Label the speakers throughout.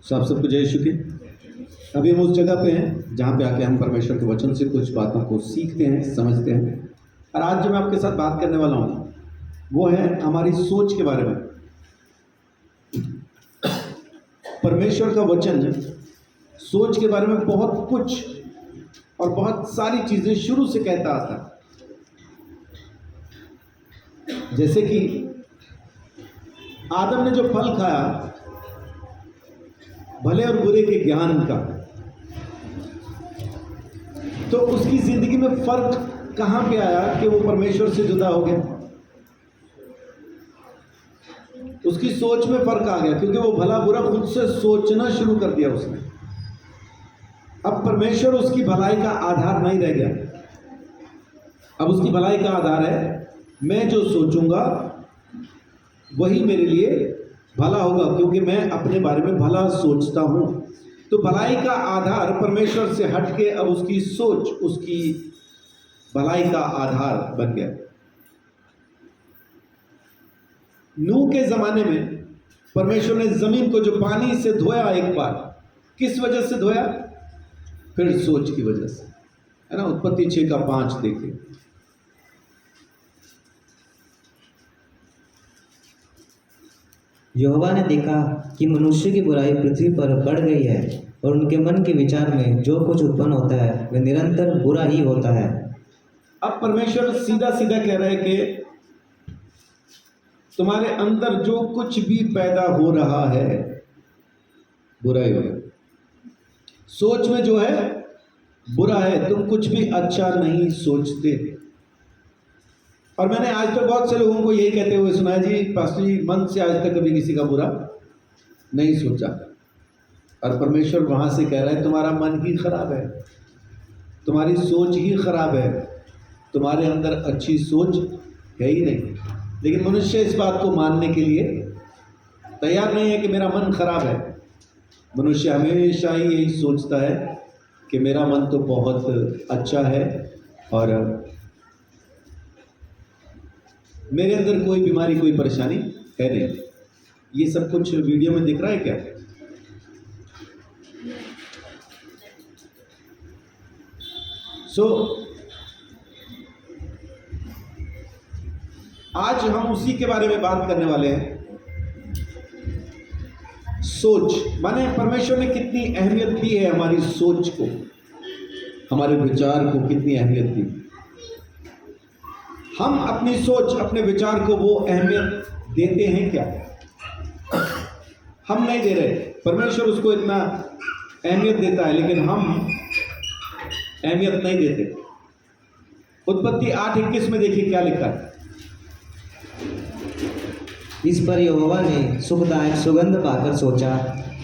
Speaker 1: आप सबको जय श्री की। अभी हम उस जगह पे हैं जहाँ पे आके हम परमेश्वर के वचन से कुछ बातों को सीखते हैं, समझते हैं। और आज जो मैं आपके साथ बात करने वाला हूँ वो है हमारी सोच के बारे में। परमेश्वर का वचन सोच के बारे में बहुत कुछ और बहुत सारी चीज़ें शुरू से कहता आता है। जैसे कि आदम ने जो फल खाया भले और बुरे के ज्ञान का, तो उसकी जिंदगी में फर्क कहां पे आया कि वो परमेश्वर से जुदा हो गया। उसकी सोच में फर्क आ गया क्योंकि वो भला बुरा खुद से सोचना शुरू कर दिया उसने। अब परमेश्वर उसकी भलाई का आधार नहीं रह गया। अब उसकी भलाई का आधार है मैं जो सोचूंगा वही मेरे लिए भला होगा, क्योंकि मैं अपने बारे में भला सोचता हूं। तो भलाई का आधार परमेश्वर से हटके अब उसकी सोच उसकी भलाई का आधार बन गया। नूह के जमाने में परमेश्वर ने जमीन को जो पानी से धोया एक बार, किस वजह से धोया? फिर सोच की वजह से, है ना। उत्पत्ति 6:5 देखिए।
Speaker 2: यहोवा ने देखा कि मनुष्य की बुराई पृथ्वी पर बढ़ गई है और उनके मन के विचार में जो कुछ उत्पन्न होता है वह निरंतर बुरा ही होता है।
Speaker 1: अब परमेश्वर सीधा सीधा कह रहा है कि तुम्हारे अंदर जो कुछ भी पैदा हो रहा है बुरा ही होगा। सोच में जो है बुरा है, तुम कुछ भी अच्छा नहीं सोचते। और मैंने आज तक बहुत से लोगों को यही कहते हुए सुना है, जी पास्टर जी मन से आज तक कभी किसी का बुरा नहीं सोचा। और परमेश्वर वहां से कह रहा है तुम्हारा मन ही खराब है, तुम्हारी सोच ही खराब है, तुम्हारे अंदर अच्छी सोच है ही नहीं। लेकिन मनुष्य इस बात को मानने के लिए तैयार नहीं है कि मेरा मन खराब है। मनुष्य हमेशा ही यही सोचता है कि मेरा मन तो बहुत अच्छा है और मेरे अंदर कोई बीमारी कोई परेशानी है नहीं। ये सब कुछ वीडियो में दिख रहा है क्या? आज हम उसी के बारे में बात करने वाले हैं। सोच माने परमेश्वर ने कितनी अहमियत दी है हमारी सोच को, हमारे विचार को कितनी अहमियत दी। हम अपनी सोच अपने विचार को वो अहमियत देते हैं क्या? हम नहीं दे रहे। परमेश्वर उसको इतना अहमियत देता है लेकिन हम अहमियत नहीं देते। उत्पत्ति 8:21 में देखिए क्या लिखा है।
Speaker 2: इस पर यहोवा ने सुखदायक सुगंध पाकर सोचा,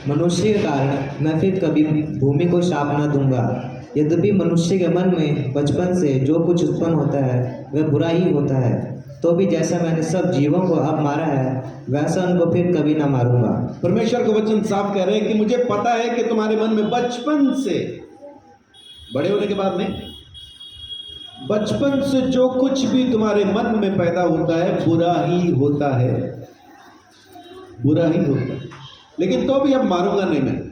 Speaker 2: मनुष्य के कारण मैं फिर कभी भूमि को शाप न दूंगा। यद्यपि मनुष्य के मन में बचपन से जो कुछ उत्पन्न होता है वह बुरा ही होता है, तो भी जैसा मैंने सब जीवों को अब मारा है वैसा उनको फिर कभी ना मारूंगा।
Speaker 1: परमेश्वर का वचन साफ कह रहे हैं कि मुझे पता है कि तुम्हारे मन में बचपन से, बड़े होने के बाद नहीं, बचपन से जो कुछ भी तुम्हारे मन में पैदा होता है बुरा ही होता है, बुरा ही होता है। लेकिन तो भी अब मारूंगा नहीं, मैं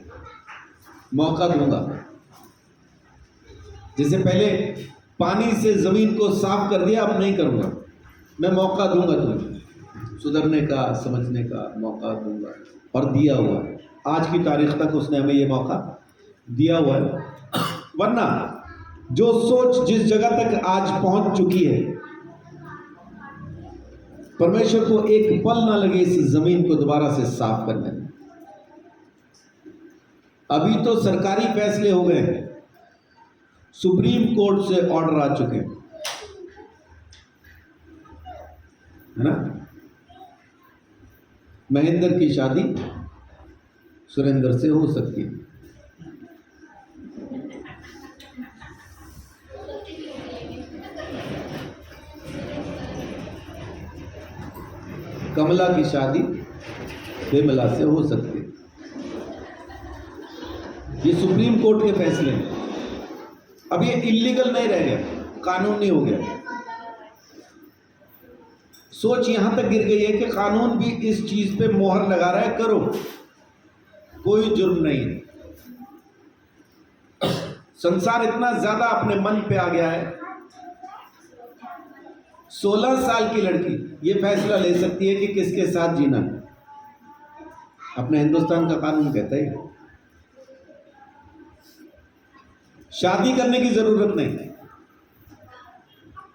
Speaker 1: मौका दूंगा। जैसे पहले पानी से जमीन को साफ कर दिया, अब नहीं करूंगा, मैं मौका दूंगा तुम्हें सुधरने का, समझने का मौका दूंगा। और दिया हुआ है, आज की तारीख तक उसने हमें ये मौका दिया हुआ है। वरना जो सोच जिस जगह तक आज पहुंच चुकी है, परमेश्वर को एक पल ना लगे इस जमीन को दोबारा से साफ करने में। अभी तो सरकारी फैसले हो गए हैं, सुप्रीम कोर्ट से ऑर्डर आ चुके हैं, है ना। महेंद्र की शादी सुरेंद्र से हो सकती है, कमला की शादी विमला से हो सकती है। ये सुप्रीम कोर्ट के फैसले हैं। अब ये इलीगल नहीं रह गया, कानूनी हो गया। सोच यहां तक गिर गई है कि कानून भी इस चीज पे मोहर लगा रहा है, करो कोई जुर्म नहीं है। संसार इतना ज्यादा अपने मन पे आ गया है। 16 साल की लड़की ये फैसला ले सकती है कि किसके साथ जीना है। अपने हिंदुस्तान का कानून कहता है शादी करने की जरूरत नहीं।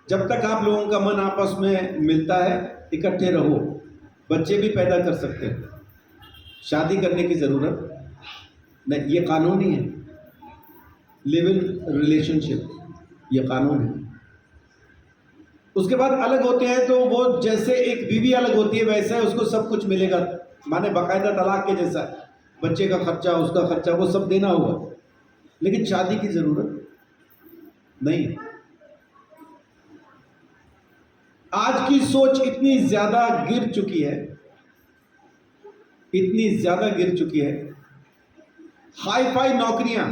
Speaker 1: जब तक आप लोगों का मन आपस में मिलता है, इकट्ठे रहो, बच्चे भी पैदा कर सकते हैं। शादी करने की जरूरत नहीं, ये कानून ही है। लिव इन रिलेशनशिप, ये कानून है। उसके बाद अलग होते हैं तो वो जैसे एक बीवी अलग होती है वैसे उसको सब कुछ मिलेगा, माने बाकायदा तलाक के जैसा। बच्चे का खर्चा, उसका खर्चा, वो सब देना होगा, लेकिन शादी की जरूरत नहीं। आज की सोच इतनी ज्यादा गिर चुकी है, इतनी ज्यादा गिर चुकी है। हाई फाई नौकरियां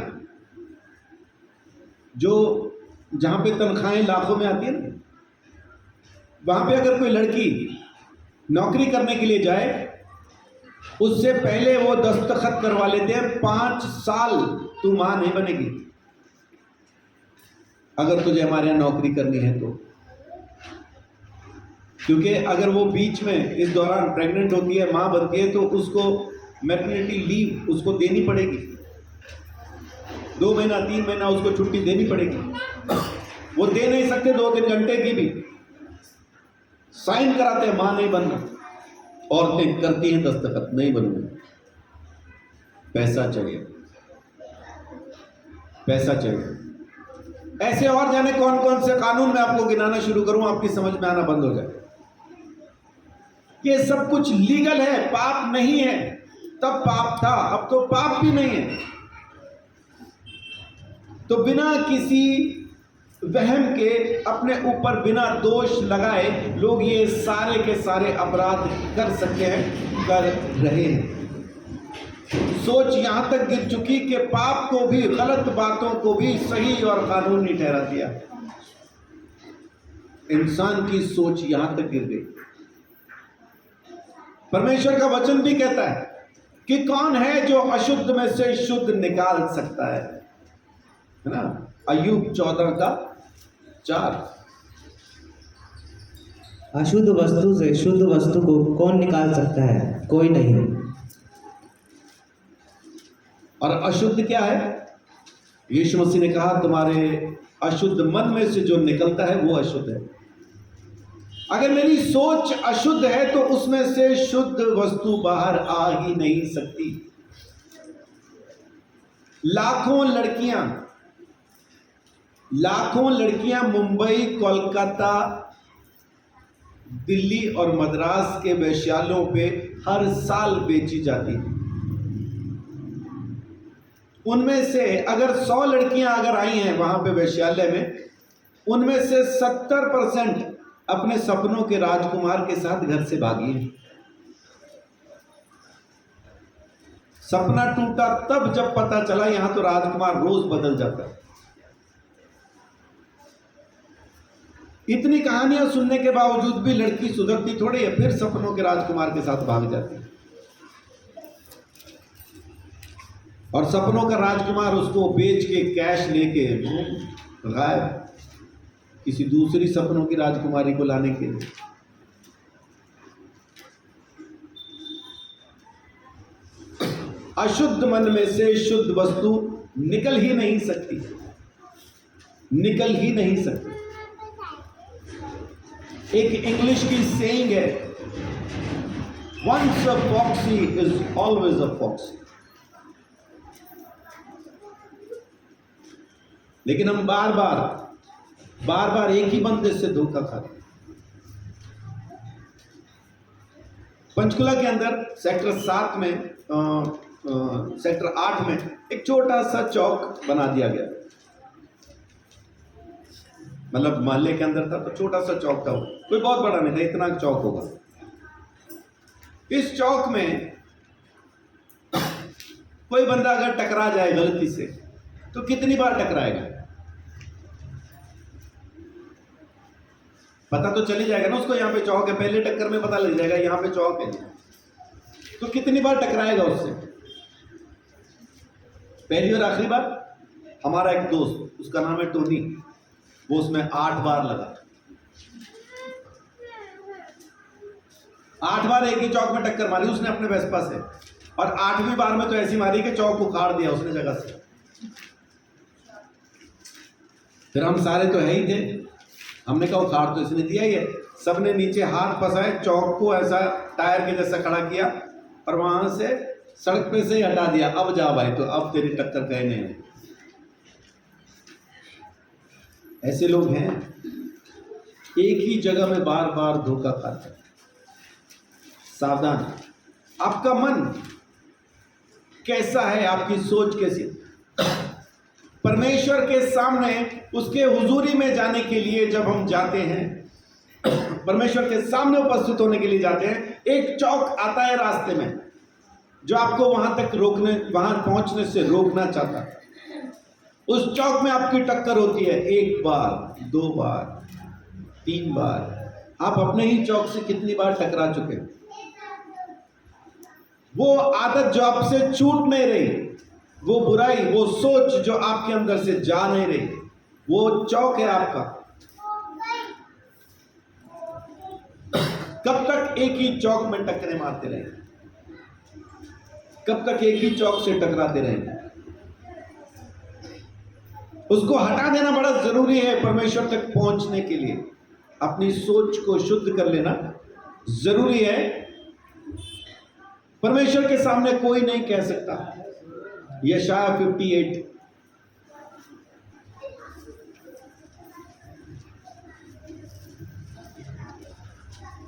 Speaker 1: जो जहां पे तनख्वाहें लाखों में आती है ना, वहां पे अगर कोई लड़की नौकरी करने के लिए जाए, उससे पहले वो दस्तखत करवा लेते हैं 5 साल तू मां नहीं बनेगी अगर तुझे हमारे यहां नौकरी करनी है तो। क्योंकि अगर वो बीच में इस दौरान प्रेग्नेंट होती है, मां बनती है, तो उसको मैटरनिटी लीव उसको देनी पड़ेगी। 2 महीना 3 महीना उसको छुट्टी देनी पड़ेगी। वो दे नहीं सकते 2-3 घंटे की भी। साइन कराते हैं मां नहीं बनना, औरतें करती हैं दस्तखत नहीं बनूंगी। पैसा चाहिए, पैसा चाहिए। ऐसे और जाने कौन कौन से कानून मैं आपको गिनाना शुरू करूं, आपकी समझ में आना बंद हो जाए। ये सब कुछ लीगल है, पाप नहीं है। तब पाप था, अब तो पाप भी नहीं है। तो बिना किसी वहम के, अपने ऊपर बिना दोष लगाए लोग ये सारे के सारे अपराध कर सकते हैं, कर रहे हैं। सोच यहां तक गिर चुकी कि पाप को भी, गलत बातों को भी सही और कानूनी ठहरा दिया। इंसान की सोच यहां तक गिर गई। परमेश्वर का वचन भी कहता है कि कौन है जो अशुद्ध में से शुद्ध निकाल सकता है ना। अय्यूब 14:4।
Speaker 2: अशुद्ध वस्तु से शुद्ध वस्तु को कौन निकाल सकता है? कोई नहीं।
Speaker 1: और अशुद्ध क्या है? यीशु मसीह ने कहा तुम्हारे अशुद्ध मन में से जो निकलता है वो अशुद्ध है। अगर मेरी सोच अशुद्ध है तो उसमें से शुद्ध वस्तु बाहर आ ही नहीं सकती। लाखों लड़कियां मुंबई, कोलकाता, दिल्ली और मद्रास के वेश्यालयों पे हर साल बेची जाती हैं। उनमें से अगर 100 लड़कियां अगर आई हैं वहां पे वेश्यालय में, उनमें से 70% अपने सपनों के राजकुमार के साथ घर से भागी हैं। सपना टूटा तब जब पता चला यहां तो राजकुमार रोज बदल जाता है। इतनी कहानियां सुनने के बावजूद भी लड़की सुधरती थोड़ी है, फिर सपनों के राजकुमार के साथ भाग जाती है। और सपनों का राजकुमार उसको बेच के कैश लेके गायब, किसी दूसरी सपनों की राजकुमारी को लाने के लिए। अशुद्ध मन में से शुद्ध वस्तु निकल ही नहीं सकती, निकल ही नहीं सकती। एक इंग्लिश की सेइंग है, once a foxy is always a foxy। लेकिन हम बार बार एक ही बंदे से धोखा खाते। पंचकुला के अंदर सेक्टर 7 में, सेक्टर 8 में एक छोटा सा चौक बना दिया गया। मतलब मोहल्ले के अंदर था तो छोटा सा चौक था, कोई बहुत बड़ा नहीं था, इतना चौक होगा। इस चौक में कोई बंदा अगर टकरा जाए गलती से तो कितनी बार टकराएगा? पता तो चली जाएगा ना उसको, यहाँ पे चौक है, पहले टक्कर में पता लग जाएगा यहाँ पे चौक है, तो कितनी बार टकराएगा उससे? पहली और आखिरी बार, हमारा एक दोस्त, उसका नाम है टोनी, वो उसमें 8 बार लगा, 8 बार एक ही चौक में टक्कर मारी उसने अपने वेस्पा से, और 8वीं बार में तो ऐसी मारी कि चौक उखाड़ दिया उसने जगह से। फिर हम सारे तो है ही थे, हमने कहा उखाड़ तो इसने दिया ही है, सबने नीचे हाथ फंसाए, चौक को ऐसा टायर के जैसा खड़ा किया और वहां से सड़क पे से ही हटा दिया। अब जा भाई, तो अब तेरी टक्कर कहीं नहीं है। ऐसे लोग हैं, एक ही जगह में बार बार धोखा खाते हैं। सावधान, आपका मन कैसा है, आपकी सोच कैसी। परमेश्वर के सामने उसके हुजूरी में जाने के लिए जब हम जाते हैं, परमेश्वर के सामने उपस्थित होने के लिए जाते हैं, एक चौक आता है रास्ते में जो आपको वहां तक रोकने, वहां पहुंचने से रोकना चाहता है। उस चौक में आपकी टक्कर होती है 1 बार, 2 बार, 3 बार। आप अपने ही चौक से कितनी बार टकरा चुके हैं। वो आदत जो आपसे छूट नहीं रही, वो बुराई, वो सोच जो आपके अंदर से जा नहीं रही, वो चौक है आपका। कब तक एक ही चौक में टक्करें मारते रहेंगे? कब तक एक ही चौक से टकराते रहेंगे? उसको हटा देना बड़ा जरूरी है परमेश्वर तक पहुंचने के लिए। अपनी सोच को शुद्ध कर लेना जरूरी है। परमेश्वर के सामने कोई नहीं कह सकता। यशायाह 58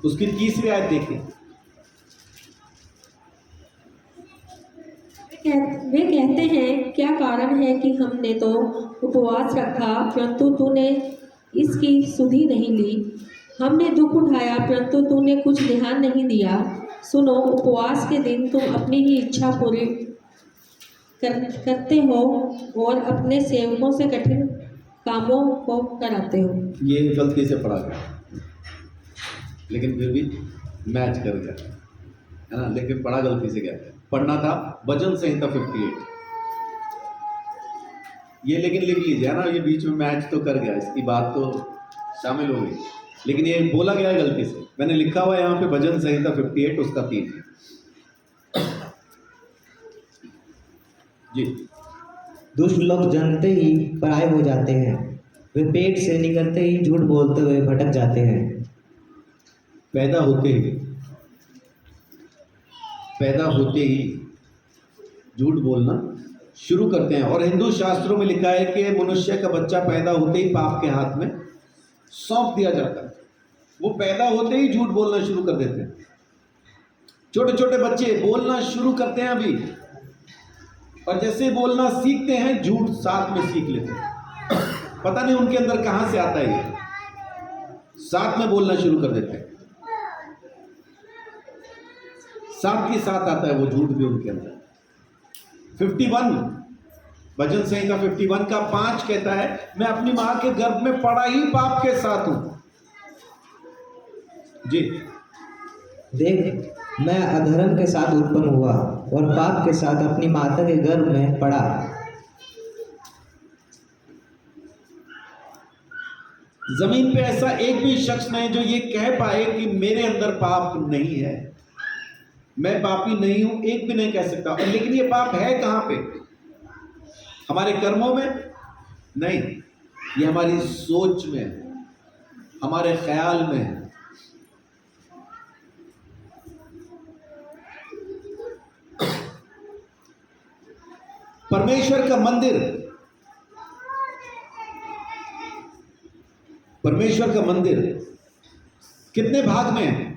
Speaker 1: उसकी 3री आयत देखिए।
Speaker 3: वे कहते हैं, क्या कारण है कि हमने तो उपवास रखा परंतु तूने इसकी सुधि नहीं ली। हमने दुख उठाया परंतु तूने कुछ ध्यान नहीं दिया। सुनो, उपवास के दिन तुम अपनी ही इच्छा पूरी करते हो और अपने सेवकों से कठिन कामों को कराते हो।
Speaker 1: ये गलती से पढ़ा गया, लेकिन फिर भी मैच कर गया, है ना। लेकिन पढ़ा गलती से गया, पढ़ना था भजन संहिता 58। ये लेकिन लिख लीजिए, है ना। ये बीच में मैच तो कर गया, इसकी बात तो शामिल हो गई, लेकिन ये बोला गया है गलती से। मैंने लिखा हुआ है यहाँ पे भजन संहिता 58 उसका 3 जी।
Speaker 2: दुष्ट लोग जनते ही पराये हो जाते हैं, वे पेट से निकलते ही झूठ बोलते हुए भटक जाते हैं।
Speaker 1: पैदा होते ही झूठ बोलना शुरू करते हैं। और हिंदू शास्त्रों में लिखा है कि मनुष्य का बच्चा पैदा होते ही पाप के हाथ में सौंप दिया जाता है। वो पैदा होते ही झूठ बोलना शुरू कर देते हैं। छोटे छोटे बच्चे बोलना शुरू करते हैं अभी, और जैसे बोलना सीखते हैं झूठ साथ में सीख लेते हैं। पता नहीं उनके अंदर कहां से आता है, ये साथ में बोलना शुरू कर देते हैं, साथ के साथ आता है वो झूठ भी उनके अंदर। 51 भजन संहिता 51 का 5 कहता है, मैं अपनी मां के गर्भ में पड़ा ही पाप के साथ हूं। जी,
Speaker 2: देख, मैं अधर्म के साथ उत्पन्न हुआ और पाप के साथ अपनी माता के गर्भ में पड़ा।
Speaker 1: जमीन पे ऐसा एक भी शख्स नहीं जो ये कह पाए कि मेरे अंदर पाप नहीं है, मैं पापी नहीं हूं। एक भी नहीं कह सकता। लेकिन ये पाप है कहां पे? हमारे कर्मों में नहीं, ये हमारी सोच में है, हमारे ख्याल में है। परमेश्वर का मंदिर, परमेश्वर का मंदिर कितने भाग में है?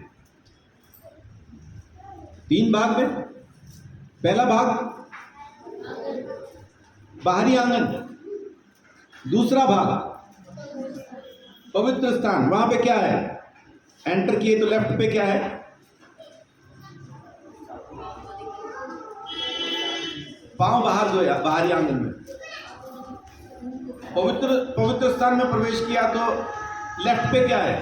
Speaker 1: 3 भाग में। पहला भाग बाहरी आंगन, दूसरा भाग पवित्र स्थान। वहां पे क्या है? एंटर किए तो लेफ्ट पे क्या है? पांव बाहर धोया बाहरी आंगन में। पवित्र स्थान में प्रवेश किया तो लेफ्ट पे क्या है?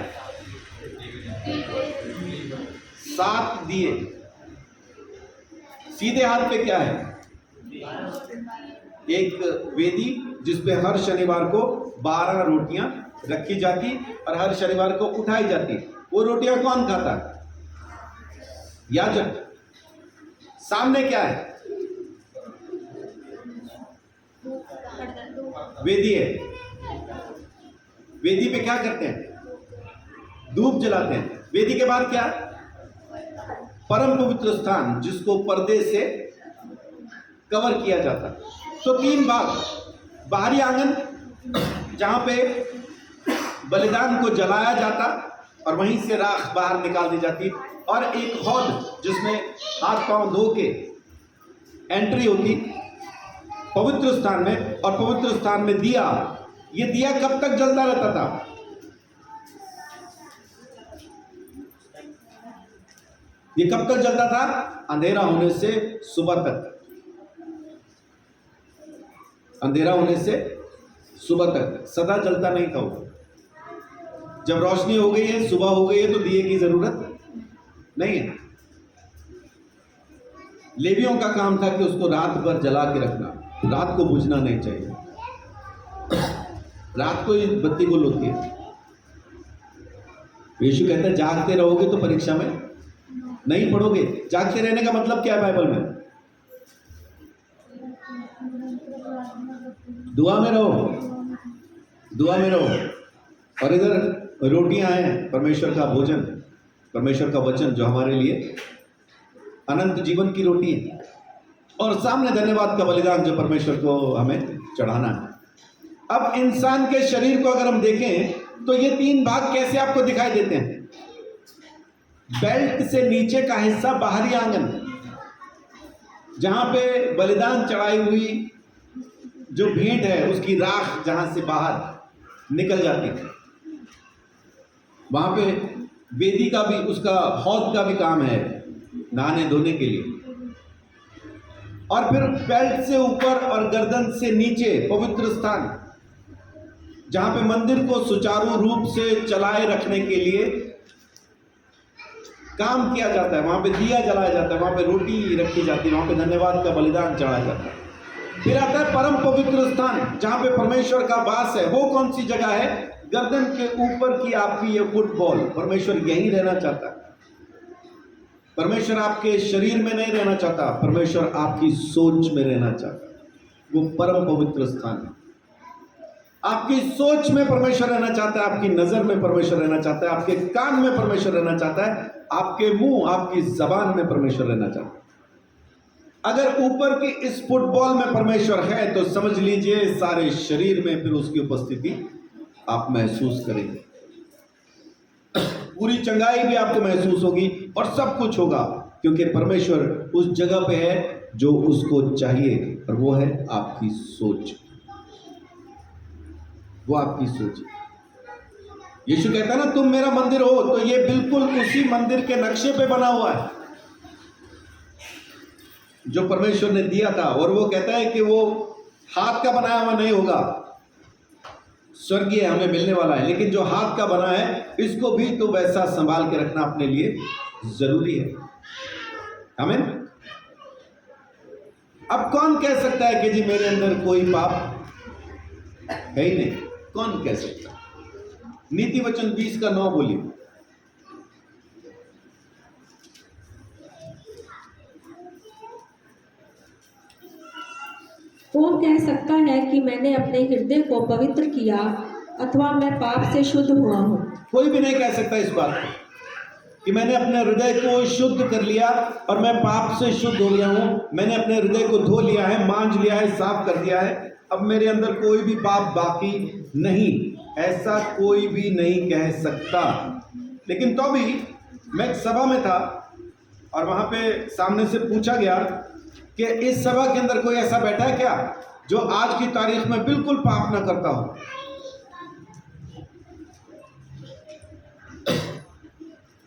Speaker 1: 7 दिए। सीधे हाथ पे क्या है? एक वेदी जिस पे हर शनिवार को 12 रोटियां रखी जाती और हर शनिवार को उठाई जाती। वो रोटियां कौन खाता है? याजक। सामने क्या है? वेदी है। वेदी पे क्या करते हैं? धूप जलाते हैं। वेदी के बाद क्या? परम पवित्र स्थान, जिसको पर्दे से कवर किया जाता। तो 3 भाग, बाहरी आंगन जहां पे बलिदान को जलाया जाता और वहीं से राख बाहर निकाल दी जाती, और एक हौद जिसमें हाथ पांव धो के एंट्री होती पवित्र स्थान में। और पवित्र स्थान में दिया, ये दिया कब तक जलता रहता था? ये कब तक जलता था? अंधेरा होने से सुबह तक। अंधेरा होने से सुबह तक, सदा जलता नहीं था वो। जब रोशनी हो गई है, सुबह हो गई है, तो दिए की जरूरत नहीं है। लेवियों का काम था कि उसको रात भर जला के रखना, रात को बुझना नहीं चाहिए। रात को ही बत्ती गुल होती है। यीशु कहता है जागते रहोगे तो परीक्षा में नहीं पढ़ोगे। जागते रहने का मतलब क्या है बाइबल में? दुआ में रहो, दुआ में रहो। और इधर रोटियां हैं, परमेश्वर का भोजन, परमेश्वर का वचन जो हमारे लिए अनंत जीवन की रोटी है, और सामने धन्यवाद का बलिदान जो परमेश्वर को हमें चढ़ाना है। अब इंसान के शरीर को अगर हम देखें तो ये 3 भाग कैसे आपको दिखाई देते हैं? बेल्ट से नीचे का हिस्सा बाहरी आंगन, जहां पे बलिदान चढ़ाई हुई जो भेंट है उसकी राख जहां से बाहर निकल जाती है, वहां पे वेदी का भी, उसका हौद का भी काम है नहाने धोने के लिए। और फिर बेल्ट से ऊपर और गर्दन से नीचे पवित्र स्थान, जहां पे मंदिर को सुचारू रूप से चलाए रखने के लिए काम किया जाता है। वहां पे दिया जलाया जाता है, वहां पे रोटी रखी जाती है, वहां पे धन्यवाद का बलिदान चढ़ाया जाता है। फिर आता है परम पवित्र स्थान, जहां पे परमेश्वर का वास है। वो कौन सी जगह है? गर्दन के ऊपर की आपकी ये फुटबॉल, परमेश्वर यहीं रहना चाहता है। परमेश्वर आपके शरीर में नहीं रहना चाहता, परमेश्वर आपकी सोच में रहना चाहता है। वो परम पवित्र स्थान है। आपकी सोच में परमेश्वर रहना चाहता है, आपकी नजर में परमेश्वर रहना चाहता है, आपके कान में परमेश्वर रहना चाहता है, आपके मुंह, आपकी जबान में परमेश्वर रहना चाहता है। अगर ऊपर की इस फुटबॉल में परमेश्वर है तो समझ लीजिए सारे शरीर में फिर उसकी उपस्थिति आप महसूस करेंगे। पूरी चंगाई भी आपको महसूस होगी और सब कुछ होगा, क्योंकि परमेश्वर उस जगह पे है जो उसको चाहिए, और वो है आपकी सोच। वो आपकी सोच है। यीशु कहता है ना, तुम मेरा मंदिर हो, तो ये बिल्कुल उसी मंदिर के नक्शे पे बना हुआ है जो परमेश्वर ने दिया था। और वो कहता है कि वो हाथ का बनाया हुआ नहीं होगा, स्वर्गीय हमें मिलने वाला है, लेकिन जो हाथ का बना है इसको भी तो वैसा संभाल के रखना अपने लिए जरूरी है। आमीन। अब कौन कह सकता है कि जी मेरे अंदर कोई पाप है ही नहीं? कौन कह सकता? नीति वचन 20:9 बोलिए।
Speaker 3: कौन कह सकता है कि मैंने अपने हृदय को पवित्र किया अथवा मैं पाप से शुद्ध हुआ हूँ?
Speaker 1: कोई भी नहीं कह सकता इस बात को कि मैंने अपने हृदय को शुद्ध कर लिया और मैं पाप से शुद्ध हो गया हूँ। मैंने अपने हृदय को धो लिया है, मांझ लिया है, साफ कर दिया है, अब मेरे अंदर कोई भी पाप बाकी नहीं। ऐसा कोई भी नहीं कह सकता। लेकिन तो भी मैं एक सभा में था और वहां पे सामने से पूछा गया कि इस सभा के अंदर कोई ऐसा बैठा है क्या जो आज की तारीख में बिल्कुल पाप ना करता हो?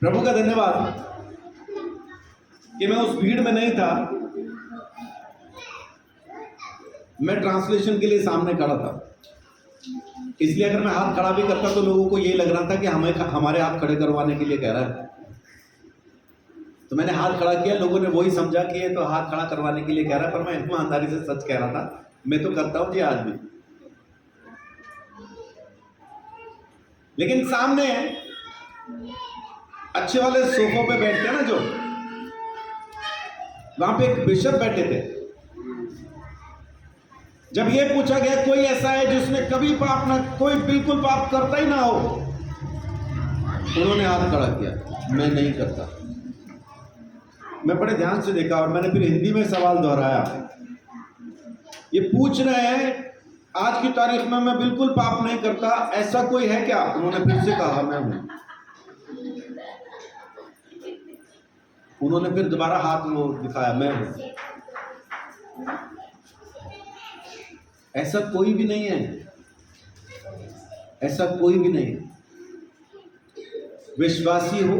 Speaker 1: प्रभु का धन्यवाद कि मैं उस भीड़ में नहीं था। मैं ट्रांसलेशन के लिए सामने खड़ा था, इसलिए अगर मैं हाथ खड़ा भी करता तो लोगों को ये लग रहा था कि हमारे हाथ खड़े करवाने के लिए कह रहा है। तो मैंने हाथ खड़ा किया, लोगों ने वही समझा कि ये तो हाथ खड़ा करवाने के लिए कह रहा है, पर मैं ईमानदारी से सच कह रहा था मैं तो करता हूं जी आज भी। लेकिन सामने अच्छे वाले सोफों पे बैठते हैं ना, जो वहां पे एक बिशप बैठे थे। जब ये पूछा गया कोई ऐसा है जिसने कभी पाप ना, कोई बिल्कुल पाप करता ही ना हो, उन्होंने हाथ खड़ा किया, मैं नहीं करता। मैं बड़े ध्यान से देखा और मैंने फिर हिंदी में सवाल दोहराया। ये पूछ रहे हैं आज की तारीख में मैं बिल्कुल पाप नहीं करता, ऐसा कोई है क्या? उन्होंने फिर से कहा मैं हूं। उन्होंने फिर दोबारा हाथ वो दिखाया, मैं हूं। ऐसा कोई भी नहीं है, ऐसा कोई भी नहीं। विश्वासी हो,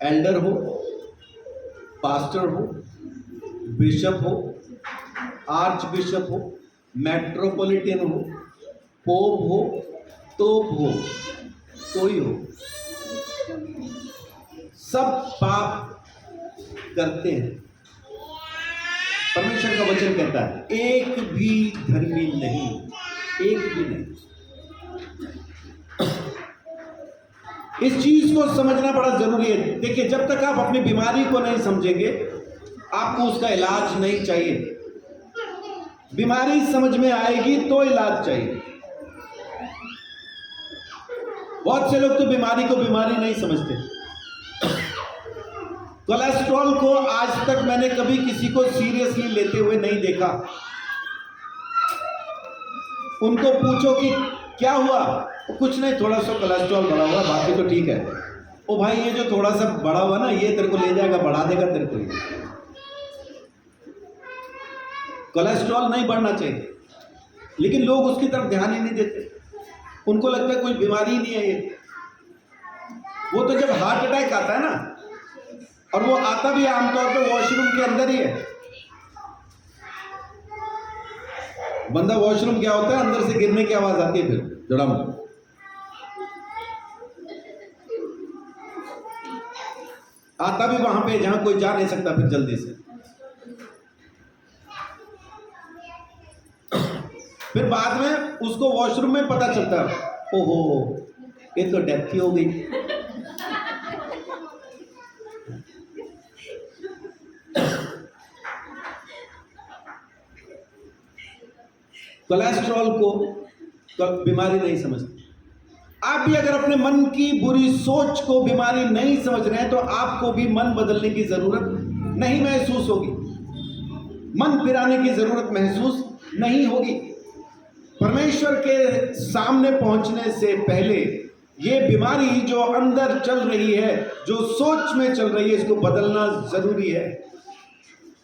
Speaker 1: एल्डर हो, पास्टर हो, बिशप हो, आर्च बिशप हो, मेट्रोपॉलिटन हो, पोप हो, तोप हो, कोई हो, सब पाप करते हैं। परमेश्वर का वचन कहता है एक भी धर्मी नहीं, एक भी नहीं। इस चीज को समझना बड़ा जरूरी है। देखिए, जब तक आप अपनी बीमारी को नहीं समझेंगे, आपको उसका इलाज नहीं चाहिए। बीमारी समझ में आएगी तो इलाज चाहिए। बहुत से लोग तो बीमारी को बीमारी नहीं समझते। कोलेस्ट्रॉल को आज तक मैंने कभी किसी को सीरियसली लेते हुए नहीं देखा। उनको पूछो कि क्या हुआ, कुछ नहीं, थोड़ा सा कोलेस्ट्रॉल बढ़ा हुआ, बाकी तो ठीक है। ओ भाई, ये जो थोड़ा सा बढ़ा हुआ ना, ये तेरे को ले जाएगा, बढ़ा देगा तेरे को। कोलेस्ट्रॉल नहीं बढ़ना चाहिए, लेकिन लोग उसकी तरफ ध्यान ही नहीं देते। उनको लगता है कोई बीमारी ही नहीं है ये। वो तो जब हार्ट अटैक आता है ना, और वो आता भी आमतौर पे वॉशरूम के अंदर ही है। बंदा वॉशरूम क्या होता है, अंदर से गिरने की आवाज आती है, फिर जड़म। आता भी वहां पे जहां कोई जा नहीं सकता फिर जल्दी से। फिर बाद में उसको वॉशरूम में पता चलता है, ओहो ये तो डेथ ही हो गई। कोलेस्ट्रॉल को बीमारी नहीं समझते। आप भी अगर अपने मन की बुरी सोच को बीमारी नहीं समझ रहे हैं, तो आपको भी मन बदलने की जरूरत नहीं महसूस होगी, मन फिराने की जरूरत महसूस नहीं होगी। परमेश्वर के सामने पहुंचने से पहले ये बीमारी जो अंदर चल रही है, जो सोच में चल रही है, इसको बदलना जरूरी है,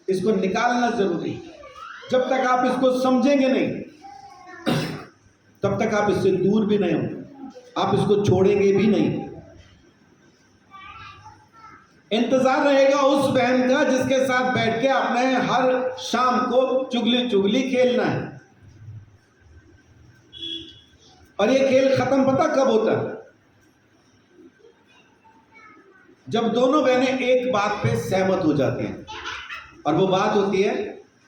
Speaker 1: इसको निकालना जरूरी है। जब तक आप इसको समझेंगे नहीं, तब तक आप इससे दूर भी नहीं होंगे, आप इसको छोड़ेंगे भी नहीं। इंतजार रहेगा उस बहन का जिसके साथ बैठ के आपने हर शाम को चुगली चुगली खेलना है। और ये खेल खत्म पता कब होता है? जब दोनों बहनें एक बात पे सहमत हो जाती हैं, और वो बात होती है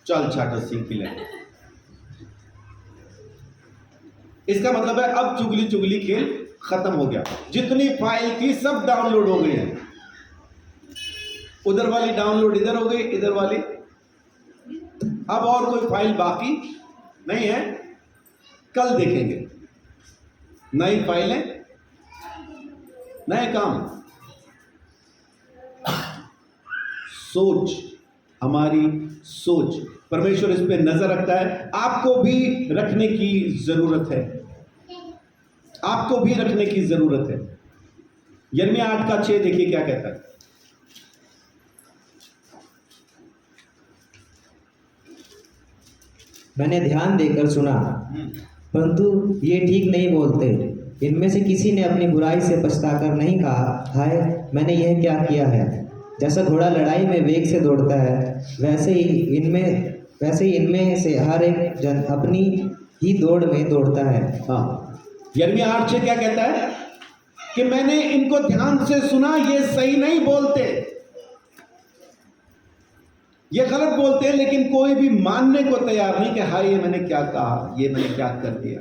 Speaker 1: चल चाटा सीख ले। इसका मतलब है अब चुगली चुगली खेल खत्म हो गया। जितनी फाइल थी सब डाउनलोड हो गई है। उधर वाली डाउनलोड इधर हो गई, इधर वाली, अब और कोई फाइल बाकी नहीं है। कल देखेंगे नई फाइलें, नए काम। सोच, हमारी सोच, परमेश्वर इस पे नजर रखता है। आपको भी रखने की जरूरत है, आपको भी रखने की जरूरत है। यिर्मयाह 8:6 देखिए क्या कहता है।
Speaker 2: मैंने ध्यान देकर सुना, परंतु ये ठीक नहीं बोलते। इनमें से किसी ने अपनी बुराई से पछताकर नहीं कहा, हाय मैंने यह क्या किया है। जैसा घोड़ा लड़ाई में वेग से दौड़ता है, वैसे ही इनमें से हर एक जन अपनी ही दौड़ में दौड़ता है।
Speaker 1: हाँ, यिर्मयाह 8:6 क्या कहता है कि मैंने इनको ध्यान से सुना, ये सही नहीं बोलते। ये गलत बोलते हैं, लेकिन कोई भी मानने को तैयार नहीं कि हाँ ये मैंने क्या कहा, ये मैंने क्या कर दिया।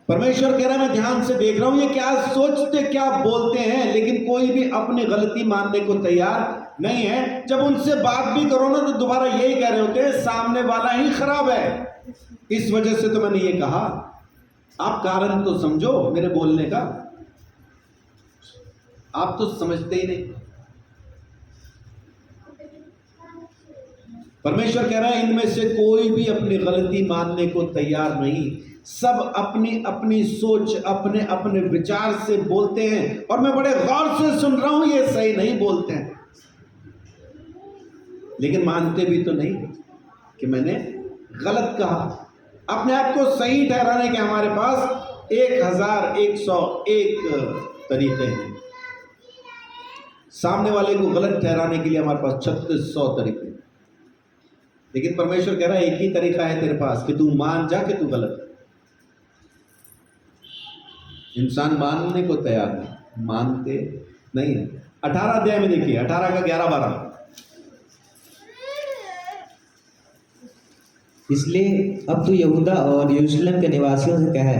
Speaker 1: परमेश्वर कह रहा है मैं ध्यान से देख रहा हूं ये क्या सोचते क्या बोलते हैं, लेकिन कोई भी अपनी गलती मानने को तैयार नहीं है। जब उनसे बात भी करो ना तो दोबारा यही कह रहे होते हैं सामने वाला ही खराब है, इस वजह से तो मैंने ये कहा। आप कारण तो समझो मेरे बोलने का, आप तो समझते ही नहीं। परमेश्वर कह रहा है इनमें से कोई भी अपनी गलती मानने को तैयार नहीं, सब अपनी अपनी सोच अपने अपने विचार से बोलते हैं, और मैं बड़े गौर से सुन रहा हूं ये सही नहीं बोलते हैं, लेकिन मानते भी तो नहीं कि मैंने गलत कहा। अपने आप को सही ठहराने के हमारे पास 1101 तरीके हैं, सामने वाले को गलत ठहराने के लिए हमारे पास 3600 तरीके हैं। लेकिन परमेश्वर कह रहा है एक ही तरीका है तेरे पास कि तू मान जा कि तू गलत है। इंसान मानने को तैयार नहीं, मानते नहीं है। 18 अध्याय में देखिए, 18 का 11-12।
Speaker 2: इसलिए अब तू यहूदा और यरूशलेम के निवासियों से कह,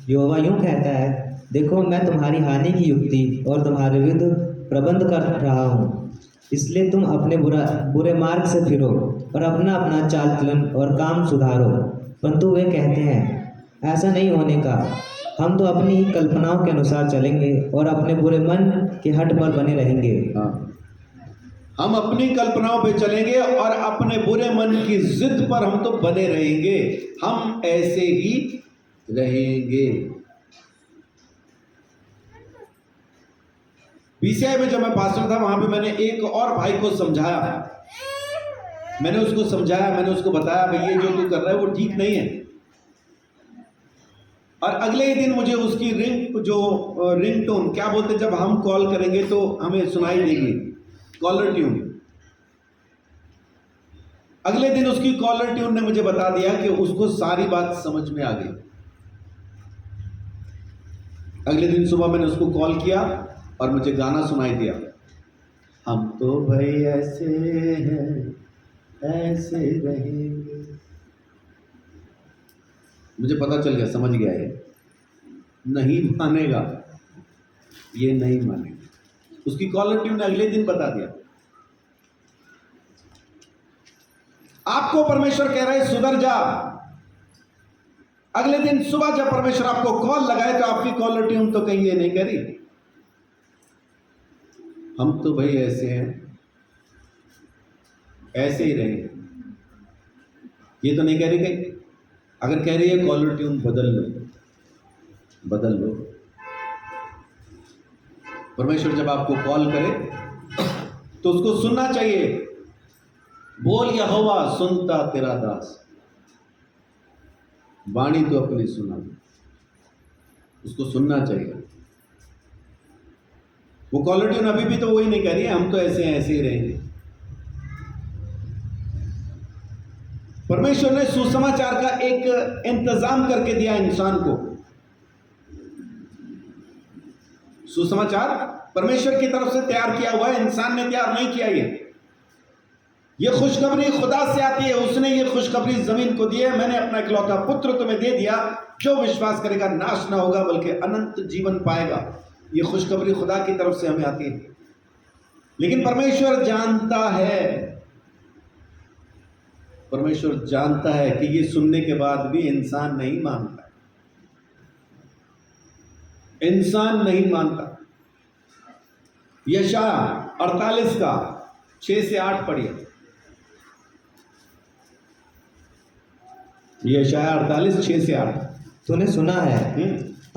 Speaker 2: यहोवा यूं कहता है, देखो मैं तुम्हारी हानि की युक्ति और तुम्हारे विरुद्ध प्रबंध कर रहा हूँ, इसलिए तुम अपने बुरे मार्ग से फिरो और अपना अपना चाल चलन और काम सुधारो। परंतु वे कहते हैं ऐसा नहीं होने का, हम तो अपनी ही कल्पनाओं के अनुसार चलेंगे और अपने बुरे मन के हट पर बने रहेंगे।
Speaker 1: हाँ, हम अपनी कल्पनाओं पे चलेंगे और अपने बुरे मन की जिद पर हम तो बने रहेंगे, हम ऐसे ही रहेंगे। बीसीआई में जब मैं पास्टर था वहां पे मैंने एक और भाई को समझाया, मैंने उसको समझाया, मैंने उसको बताया भाई ये जो तू कर रहा है वो ठीक नहीं है। और अगले ही दिन मुझे उसकी रिंगटोन क्या बोलते हैं, जब हम कॉल करेंगे तो हमें सुनाई देगी, कॉलर ट्यून। अगले दिन उसकी कॉलर ट्यून ने मुझे बता दिया कि उसको सारी बात समझ में आ गई। अगले दिन सुबह मैंने उसको कॉल किया और मुझे गाना सुनाई दिया, हम तो भाई ऐसे हैं ऐसे रहेंगे। मुझे पता चल गया, समझ गया ये नहीं मानेगा, ये नहीं मानेगा। उसकी कॉलर ट्यून ने अगले दिन बता दिया। आपको परमेश्वर कह रहा है सुधर जा। अगले दिन सुबह जब परमेश्वर आपको कॉल लगाए तो आपकी कॉलर ट्यून तो कहीं ये नहीं करी, हम तो भाई ऐसे हैं ऐसे ही रहेंगे। ये तो नहीं कह रही कहीं, अगर कह रही है कॉलर ट्यून बदल लो, बदल लो। परमेश्वर जब आपको कॉल करे तो उसको सुनना चाहिए। बोल यहोवा सुनता तेरा दास, वाणी तो अपनी सुना, उसको सुनना चाहिए। वो कॉलर ट्यून अभी भी तो वही नहीं कह रही है, हम तो ऐसे हैं ऐसे ही रहेंगे। परमेश्वर ने सुसमाचार का एक इंतजाम करके दिया इंसान को। सुसमाचार परमेश्वर की तरफ से तैयार किया हुआ है, इंसान ने तैयार नहीं किया। ये खुशखबरी खुदा से आती है, उसने ये खुशखबरी जमीन को दी है, मैंने अपना इकलौता पुत्र तुम्हें दे दिया, जो विश्वास करेगा नाश ना होगा बल्कि अनंत जीवन पाएगा। ये खुशखबरी खुदा की तरफ से हमें आती है। लेकिन परमेश्वर जानता है, परमेश्वर जानता है कि ये सुनने के बाद भी इंसान नहीं मानता, इंसान नहीं मानता। यशाया 48 का 6 से 8 पढ़िए। यशाया 48 6 से 8।
Speaker 2: तूने सुना है,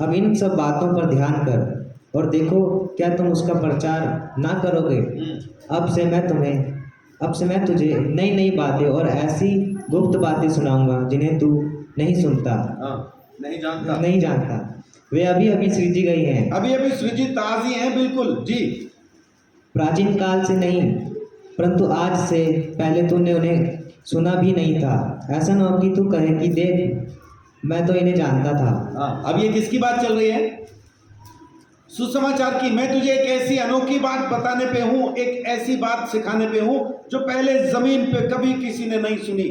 Speaker 2: अब इन सब बातों पर ध्यान कर और देखो क्या तुम उसका प्रचार ना करोगे। अब से मैं तुझे नई नई बातें और ऐसी गुप्त बातें सुनाऊंगा जिन्हें तू नहीं सुनता, नहीं जानता। वे अभी अभी सृजी गई हैं,
Speaker 1: अभी अभी सृजी ताजी हैं, बिल्कुल जी।
Speaker 2: प्राचीन काल से नहीं, परंतु आज से पहले तूने उन्हें सुना भी नहीं था। ऐसा न हो कि तू कहे कि देख मैं तो इन्हें जानता था।
Speaker 1: अब ये किसकी बात चल रही है? सुसमाचार की। मैं तुझे एक ऐसी अनोखी बात बताने पे हूं, एक ऐसी बात सिखाने पे हूं जो पहले जमीन पे कभी किसी ने नहीं सुनी।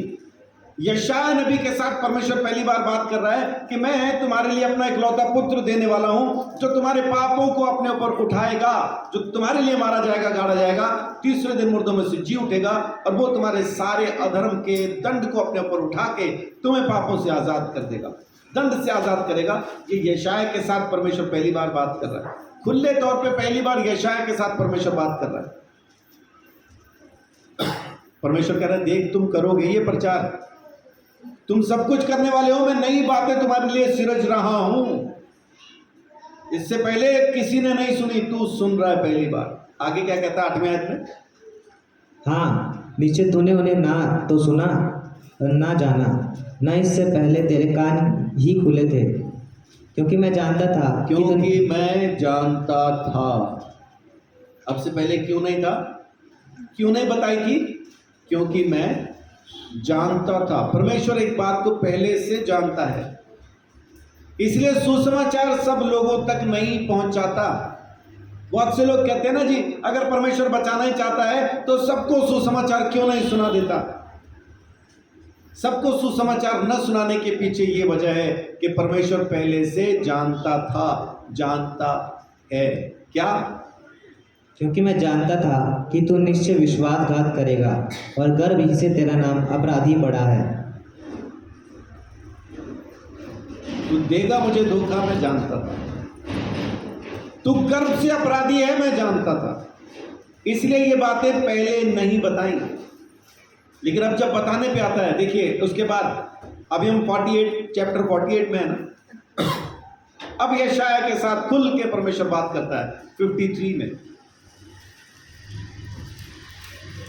Speaker 1: यशायाह नबी के साथ परमेश्वर पहली बार बात कर रहा है कि मैं तुम्हारे लिए अपना इकलौता पुत्र देने वाला हूं, जो तुम्हारे पापों को अपने ऊपर उठाएगा, जो तुम्हारे लिए मारा जाएगा, गाड़ा जाएगा, तीसरे दिन मुर्दों में से जी उठेगा, और वो तुम्हारे सारे अधर्म के दंड को अपने ऊपर उठा के तुम्हें पापों से आजाद कर देगा, दंड से आजाद करेगा। ये यशायाह के साथ परमेश्वर पहली बार बात कर रहा है, खुले तौर पे पहली बार यशायाह के साथ परमेश्वर बात कर रहा है। परमेश्वर कह रहा है, देख तुम करोगे ये प्रचार, तुम सब कुछ करने वाले हो, मैं नई बातें तुम्हारे लिए सिरज रहा हूं, इससे पहले किसी ने नहीं सुनी, तू सुन रहा है पहली बार। आगे क्या कहता है 8वें आयत में?
Speaker 2: हाँ, नीचे तूने उन्हें ना तो सुना और ना जाना, न इससे पहले तेरे कान ही खुले थे, क्योंकि मैं जानता था
Speaker 1: क्योंकि मैं जानता था। अब से पहले क्यों नहीं था? क्यों नहीं बताई थी? क्योंकि मैं जानता था। परमेश्वर एक बात को पहले से जानता है, इसलिए सुसमाचार सब लोगों तक नहीं पहुंचाता। बहुत से लोग कहते हैं ना जी, अगर परमेश्वर बचाना ही चाहता है तो सबको सुसमाचार क्यों नहीं सुना देता। सबको सुसमाचार न सुनाने के पीछे ये वजह है कि परमेश्वर पहले से जानता था, जानता है। क्या?
Speaker 2: क्योंकि मैं जानता था कि तू निश्चय विश्वासघात करेगा और गर्भ ही से तेरा नाम अपराधी पड़ा है।
Speaker 1: तू देगा मुझे धोखा, मैं जानता था। तू गर्भ से अपराधी है, मैं जानता था, इसलिए ये बातें पहले नहीं बताई। लेकिन अब जब बताने पे आता है, देखिए उसके बाद अभी हम 48 चैप्टर 48 में है ना, अब यशायाह के साथ खुल के परमेश्वर बात करता है 53 में।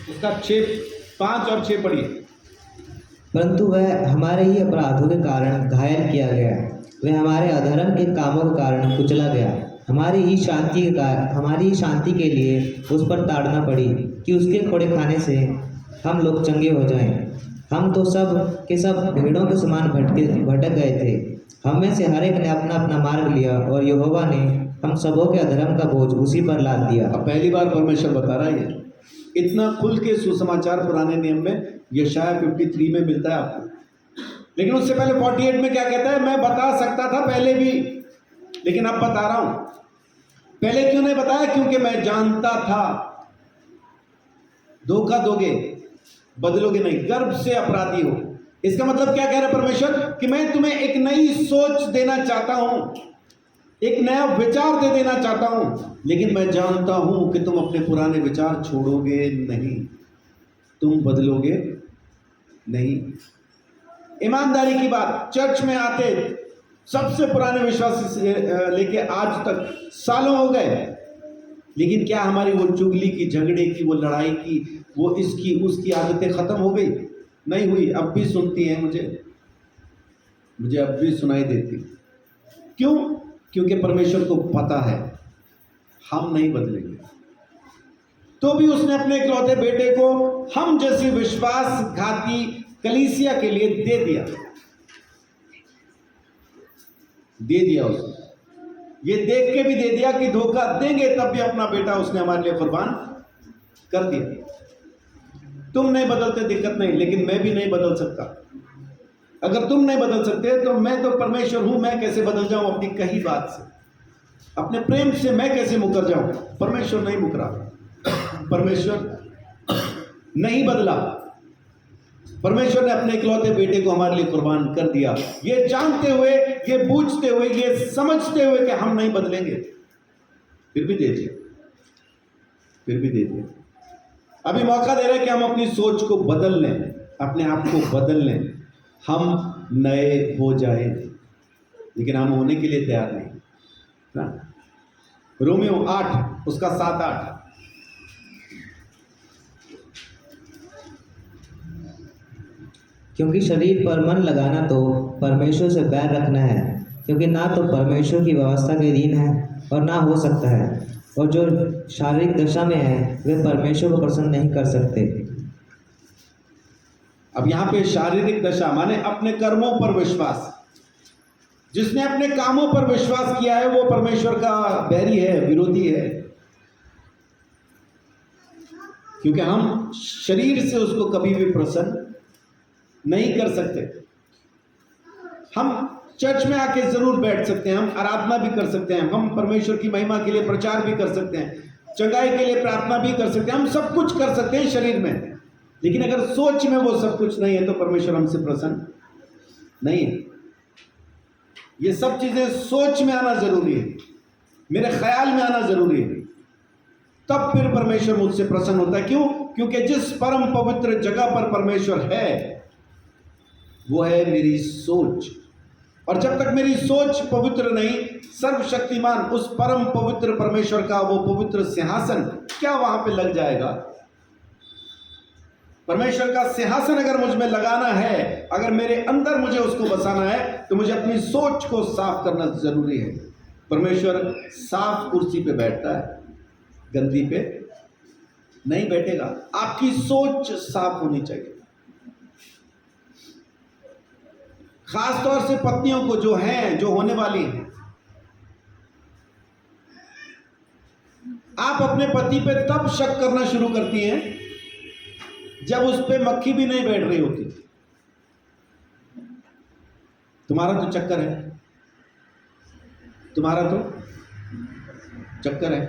Speaker 1: उसका 5 और 6 पढ़िए।
Speaker 2: परंतु वह हमारे ही अपराधों के कारण घायल किया गया, वह हमारे अधर्म के कामों के कारण कुचला गया, हमारी ही शांति के लिए उस पर ताड़ना पड़ी कि उसके खोड़े खाने से हम लोग चंगे हो जाएं। हम तो सब के सब भेड़ों के समान भटक गए थे, हम में से हर एक ने अपना अपना मार्ग लिया और यहोवा ने हम सबों के अधर्म का बोझ उसी पर लाद दिया।
Speaker 1: अब पहली बार परमेश्वर बता रहा है, इतना खुल के सुसमाचार पुराने नियम में यशायाह 53 में मिलता है आपको। लेकिन उससे पहले 48 में क्या कहता है? मैं बता सकता था पहले भी, लेकिन अब बता रहा हूं। पहले क्यों नहीं बताया? क्योंकि मैं जानता था धोखा दोगे, बदलोगे नहीं, गर्भ से अपराधी हो। इसका मतलब क्या कह रहा है परमेश्वर? कि मैं तुम्हें एक नई सोच देना चाहता हूं, एक नया विचार दे देना चाहता हूं, लेकिन मैं जानता हूं कि तुम अपने पुराने विचार छोड़ोगे नहीं, तुम बदलोगे नहीं। ईमानदारी की बात, चर्च में आते सबसे पुराने विश्वासी से लेके आज तक सालों हो गए, लेकिन क्या हमारी वो चुगली की, झगड़े की, वो लड़ाई की, वो इसकी उसकी आदतें खत्म हो गई? नहीं हुई। अब भी सुनती हैं मुझे अब भी सुनाई देती। क्यों? क्योंकि परमेश्वर को पता है हम नहीं बदलेंगे, तो भी उसने अपने इकलौते बेटे को हम जैसी विश्वासघाती कलीसिया के लिए दे दिया उसने। ये देख के भी दे दिया कि धोखा देंगे तब भी अपना बेटा उसने हमारे लिए कुर्बान कर दिया। तुम नहीं बदलते दिक्कत नहीं, लेकिन मैं भी नहीं बदल सकता। अगर तुम नहीं बदल सकते तो मैं तो परमेश्वर हूं, मैं कैसे बदल जाऊं अपनी कही बात से, अपने प्रेम से मैं कैसे मुकर जाऊं? परमेश्वर नहीं मुकरा, परमेश्वर नहीं बदला। परमेश्वर ने अपने इकलौते बेटे को हमारे लिए कुर्बान कर दिया, ये जानते हुए, ये बूझते हुए, ये समझते हुए कि हम नहीं बदलेंगे, फिर भी दे दिया। अभी मौका दे रहे हैं कि हम अपनी सोच को बदल लें, अपने आप को बदल लें, हम नए हो जाए, लेकिन हम होने के लिए तैयार नहीं ना। रोमियो 8 उसका 7-8,
Speaker 2: क्योंकि शरीर पर मन लगाना तो परमेश्वर से बैर रखना है, क्योंकि ना तो परमेश्वर की व्यवस्था के अधीन है और ना हो सकता है, और जो शारीरिक दशा में है वे परमेश्वर को प्रसन्न नहीं कर सकते।
Speaker 1: अब यहाँ पे शारीरिक दशा माने अपने कर्मों पर विश्वास, जिसने अपने कामों पर विश्वास किया है वो परमेश्वर का बैरी है, विरोधी है, क्योंकि हम शरीर से उसको कभी भी प्रसन्न नहीं कर सकते। हम चर्च में आके जरूर बैठ सकते हैं, हम आराधना भी कर सकते हैं, हम परमेश्वर की महिमा के लिए प्रचार भी कर सकते हैं, चंगाई के लिए प्रार्थना भी कर सकते हैं, हम सब कुछ कर सकते हैं शरीर में, लेकिन अगर सोच में वो सब कुछ नहीं है तो परमेश्वर हमसे प्रसन्न नहीं है। ये सब चीजें सोच में आना जरूरी है, मेरे ख्याल में आना जरूरी है, तब फिर परमेश्वर मुझसे प्रसन्न होता है। क्यों? क्योंकि जिस परम पवित्र जगह पर परमेश्वर है वो है मेरी सोच, और जब तक मेरी सोच पवित्र नहीं, सर्वशक्तिमान उस परम पवित्र परमेश्वर का वो पवित्र सिंहासन क्या वहां पे लग जाएगा? परमेश्वर का सिंहासन अगर मुझ में लगाना है, अगर मेरे अंदर मुझे उसको बसाना है, तो मुझे अपनी सोच को साफ करना जरूरी है। परमेश्वर साफ कुर्सी पे बैठता है, गंदी पे नहीं बैठेगा। आपकी सोच साफ होनी चाहिए। खास तौर से पत्नियों को जो हैं, जो होने वाली हैं, आप अपने पति पे तब शक करना शुरू करती हैं जब उस पे मक्खी भी नहीं बैठ रही होती। तुम्हारा तो चक्कर है, तुम्हारा तो चक्कर है।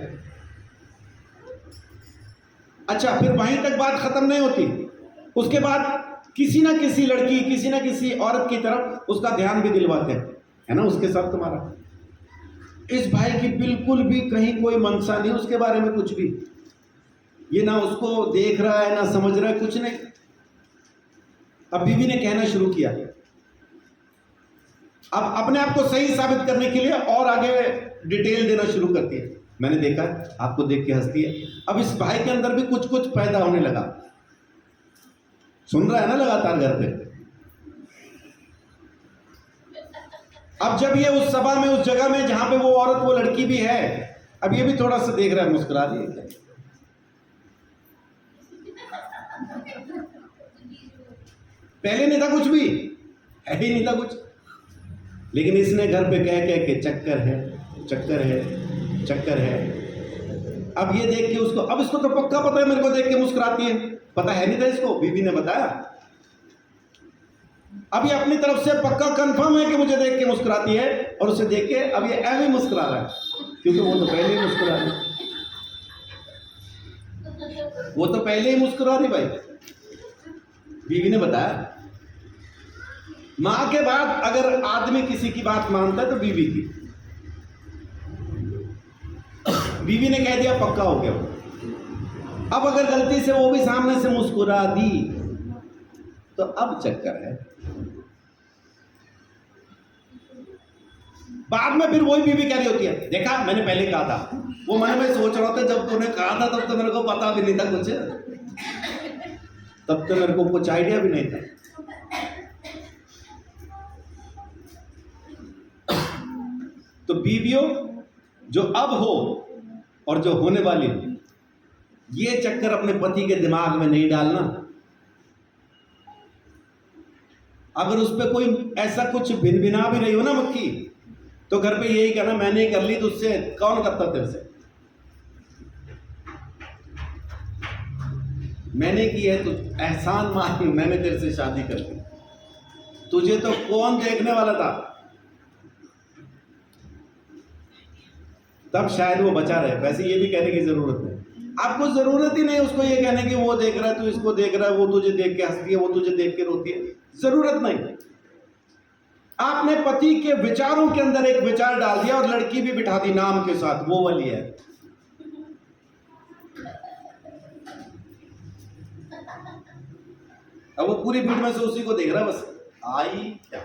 Speaker 1: अच्छा, फिर वहीं तक बात खत्म नहीं होती, उसके बाद किसी ना किसी लड़की, किसी ना किसी औरत की तरफ उसका ध्यान भी दिलवाते हैं, है ना, उसके साथ तुम्हारा। इस भाई की बिल्कुल भी कहीं कोई मंशा नहीं, उसके बारे में कुछ भी, ये ना उसको देख रहा है ना समझ रहा है, कुछ नहीं। अब बीवी ने कहना शुरू किया, अब अपने आप को सही साबित करने के लिए और आगे डिटेल देना शुरू करती है। मैंने देखा, आपको देख के हंसती है। अब इस भाई के अंदर भी कुछ कुछ पैदा होने लगा, सुन रहा है ना लगातार घर पे। अब जब ये उस सभा में, उस जगह में जहां पे वो औरत, वो लड़की भी है, अब ये भी थोड़ा सा देख रहा है, मुस्कुरा रही है। पहले नहीं था कुछ भी, है ही नहीं था कुछ, लेकिन इसने घर पे कह कह के चक्कर है, चक्कर है, चक्कर है। अब ये देख के उसको, अब इसको तो पक्का पता है, मेरे को देख के मुस्कुराती है। पता है नहीं था इसको, बीवी ने बताया। अब ये अपनी तरफ से पक्का कंफर्म है कि मुझे देख के मुस्कुराती है, और उसे देख के अब ये ऐसे ही मुस्कुरा रहा है, क्योंकि वो तो पहले ही मुस्कुरा रही, वो तो पहले ही मुस्कुरा रही भाई। बीवी ने बताया। मां के बाद अगर आदमी किसी की बात मानता है तो बीवी की। बीवी ने कह दिया, पक्का हो गया। अब अगर गलती से वो भी सामने से मुस्कुरा दी तो अब चक्कर है। बाद में फिर वही बीवी कह रही होती है, देखा मैंने पहले कहा था। वो मन में सोच रहा था, जब तूने कहा था तब तो मेरे को पता भी नहीं था कुछ, तब तो मेरे को कुछ आइडिया भी नहीं था। तो बीवियों, जो अब हो और जो होने वाली, ये चक्कर अपने पति के दिमाग में नहीं डालना। अगर उस पर कोई ऐसा कुछ भिनभिना भी रही हो ना मक्खी, तो घर पे यही कहना, मैंने कर ली तो उससे कौन करता तेरे से? मैंने की है तो एहसान मान, मैंने तेरे से शादी कर ली, तुझे तो कौन देखने वाला था? तब शायद वो बचा रहे। वैसे ये भी कहने की जरूरत नहीं, आपको जरूरत ही नहीं उसको ये कहने की वो देख रहा है, तू इसको देख रहा है, वो तुझे देख के हंसती है, वो तुझे देख के रोती है, जरूरत नहीं। आपने पति के विचारों के अंदर एक विचार डाल दिया और लड़की भी बिठा दी नाम के साथ, वो वाली है। अब वो पूरी भीड़ में से उसी को देख रहा है, बस आई क्या।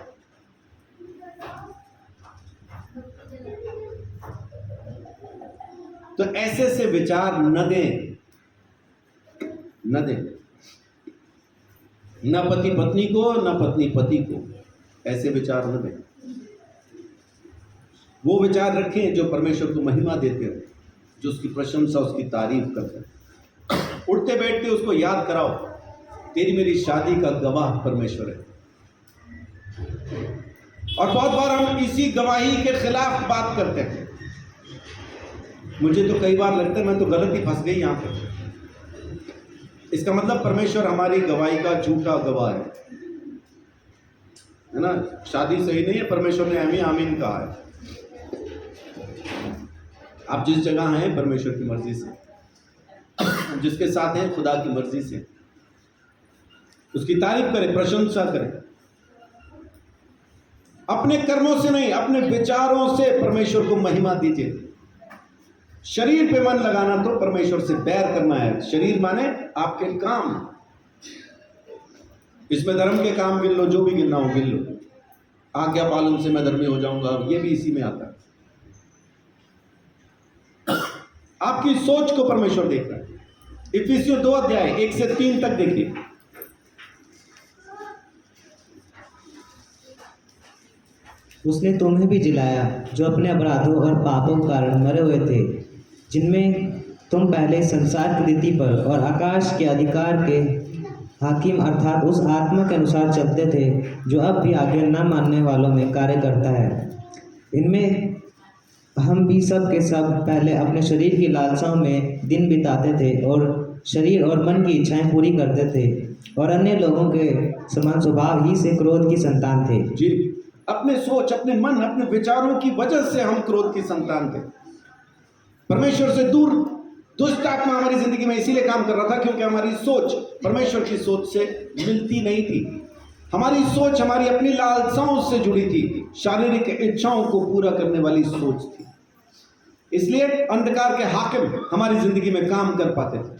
Speaker 1: तो ऐसे से विचार न दें, न दें, न पति पत्नी को, न पत्नी पति को, ऐसे विचार न दें। वो विचार रखें जो परमेश्वर को महिमा देते हैं, जो उसकी प्रशंसा, उसकी तारीफ करते हैं। उठते बैठते उसको याद कराओ, तेरी मेरी शादी का गवाह परमेश्वर है। और बहुत बार हम इसी गवाही के खिलाफ बात करते हैं। मुझे तो कई बार लगता है मैं तो गलत ही फंस गई यहाँ पे। इसका मतलब परमेश्वर हमारी गवाही का झूठा गवाह है ना। शादी सही नहीं है, परमेश्वर ने आमीन आमीन कहा है। आप जिस जगह हैं परमेश्वर की मर्जी से, जिसके साथ हैं खुदा की मर्जी से, उसकी तारीफ करें, प्रशंसा करें। अपने कर्मों से नहीं, अपने विचारों से परमेश्वर को महिमा दीजिए। शरीर पे मन लगाना तो परमेश्वर से बैर करना है। शरीर माने आपके काम, इसमें धर्म के काम गिन लो, जो भी गिनना हो गिन लो। आज्ञा पालन से मैं धर्मी हो जाऊंगा, ये भी इसी में आता है। आपकी सोच को परमेश्वर देख रहा है। इफिसियों 2 अध्याय 1 से 3 तक देखिए।
Speaker 2: उसने तुम्हें भी जिलाया जो अपने अपराधों और पापों के कारण मरे हुए थे, जिनमें तुम पहले संसार की रीति पर और आकाश के अधिकार के हाकिम अर्थात उस आत्मा के अनुसार चलते थे, जो अब भी आज्ञा न मानने वालों में कार्य करता है। इनमें हम भी सब के सब पहले अपने शरीर की लालसाओं में दिन बिताते थे और शरीर और मन की इच्छाएं पूरी करते थे, और अन्य लोगों के समान स्वभाव ही से क्रोध की संतान थे।
Speaker 1: जी, अपने सोच, अपने मन, अपने विचारों की वजह से हम क्रोध की संतान थे। परमेश्वर से दूर दुष्ट आत्मा हमारी जिंदगी में इसीलिए काम कर रहा था क्योंकि हमारी सोच परमेश्वर की सोच से मिलती नहीं थी। हमारी सोच हमारी अपनी लालसाओं से जुड़ी थी, शारीरिक इच्छाओं को पूरा करने वाली सोच थी। इसलिए अंधकार के हाकिम हमारी जिंदगी में काम कर पाते थे।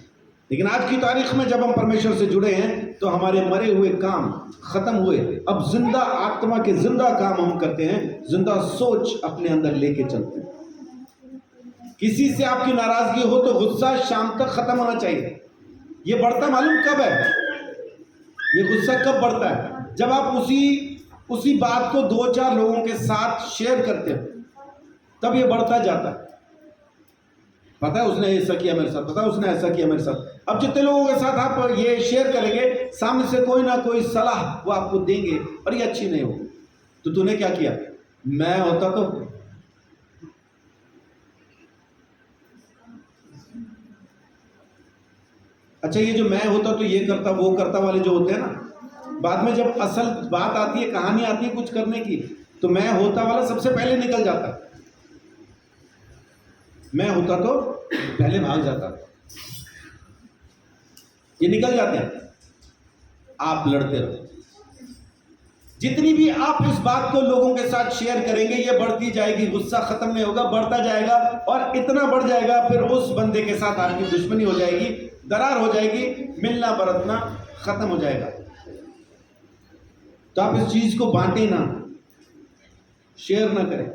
Speaker 1: लेकिन आज की तारीख में जब हम परमेश्वर से जुड़े हैं तो हमारे मरे हुए काम खत्म हुए। अब जिंदा आत्मा के जिंदा काम हम करते हैं, जिंदा सोच अपने अंदर लेके चलते हैं। किसी से आपकी नाराजगी हो तो गुस्सा शाम तक खत्म होना चाहिए। ये बढ़ता मालूम कब है? ये गुस्सा कब बढ़ता है? जब आप उसी बात को 2-4 लोगों के साथ शेयर करते हो, तब ये बढ़ता जाता है। पता है उसने ऐसा किया मेरे साथ, पता है उसने ऐसा किया मेरे साथ। अब जितने लोगों के साथ आप ये शेयर करेंगे, सामने से कोई ना कोई सलाह वो आपको देंगे और ये अच्छी नहीं होगी। तो तूने क्या किया? मैं होता तो अच्छा, ये जो मैं होता तो ये करता वो करता वाले जो होते हैं ना, बाद में जब असल बात आती है, कहानी आती है कुछ करने की, तो मैं होता वाला सबसे पहले निकल जाता है। मैं होता तो पहले भाग जाता। ये निकल जाते हैं। आप लड़ते रहो। जितनी भी आप इस बात को लोगों के साथ शेयर करेंगे, ये बढ़ती जाएगी। गुस्सा खत्म नहीं होगा, बढ़ता जाएगा और इतना बढ़ जाएगा, फिर उस बंदे के साथ आपकी दुश्मनी हो जाएगी, दरार हो जाएगी, मिलना बरतना खत्म हो जाएगा। तो आप इस चीज को बांटें ना, शेयर ना करें।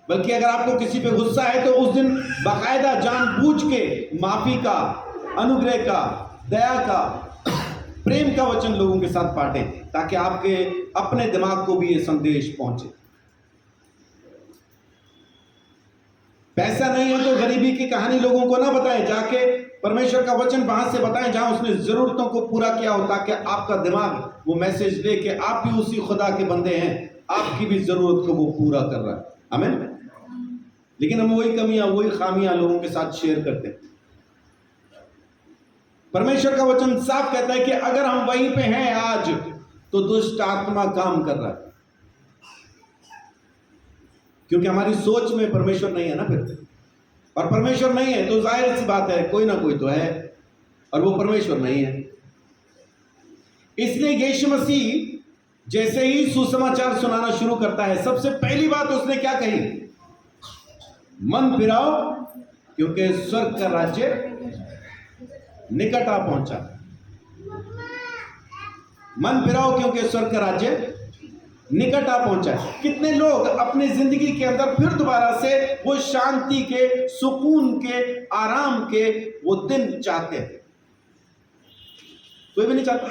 Speaker 1: बल्कि अगर आपको किसी पे गुस्सा है तो उस दिन बाकायदा जानबूझ के माफी का, अनुग्रह का, दया का, प्रेम का वचन लोगों के साथ बांटें, ताकि आपके अपने दिमाग को भी ये संदेश पहुंचे। पैसा नहीं है तो गरीबी की कहानी लोगों को ना बताएं, जाके परमेश्वर का वचन वहां से बताएं जहां उसने जरूरतों को पूरा किया हो, ताकि आपका दिमाग वो मैसेज दे कि आप भी उसी खुदा के बंदे हैं, आपकी भी जरूरत को वो पूरा कर रहा है। आमीन। लेकिन हम वही कमियां, वही खामियां लोगों के साथ शेयर करते हैं। परमेश्वर का वचन साफ कहता है कि अगर हम वहीं पे हैं आज, तो दुष्ट आत्मा काम कर रहा है, क्योंकि हमारी सोच में परमेश्वर नहीं है ना फिर। और परमेश्वर नहीं है तो जाहिर सी बात है कोई ना कोई तो है, और वो परमेश्वर नहीं है। इसलिए यीशु मसीह जैसे ही सुसमाचार सुनाना शुरू करता है, सबसे पहली बात उसने क्या कही? मन फिराओ क्योंकि स्वर्ग का राज्य निकट आ पहुंचा। मन फिराओ क्योंकि स्वर्ग का राज्य निकट आ पहुंचा है। कितने लोग अपनी जिंदगी के अंदर फिर दोबारा से वो शांति के, सुकून के, आराम के वो दिन चाहते हैं? कोई भी नहीं चाहता।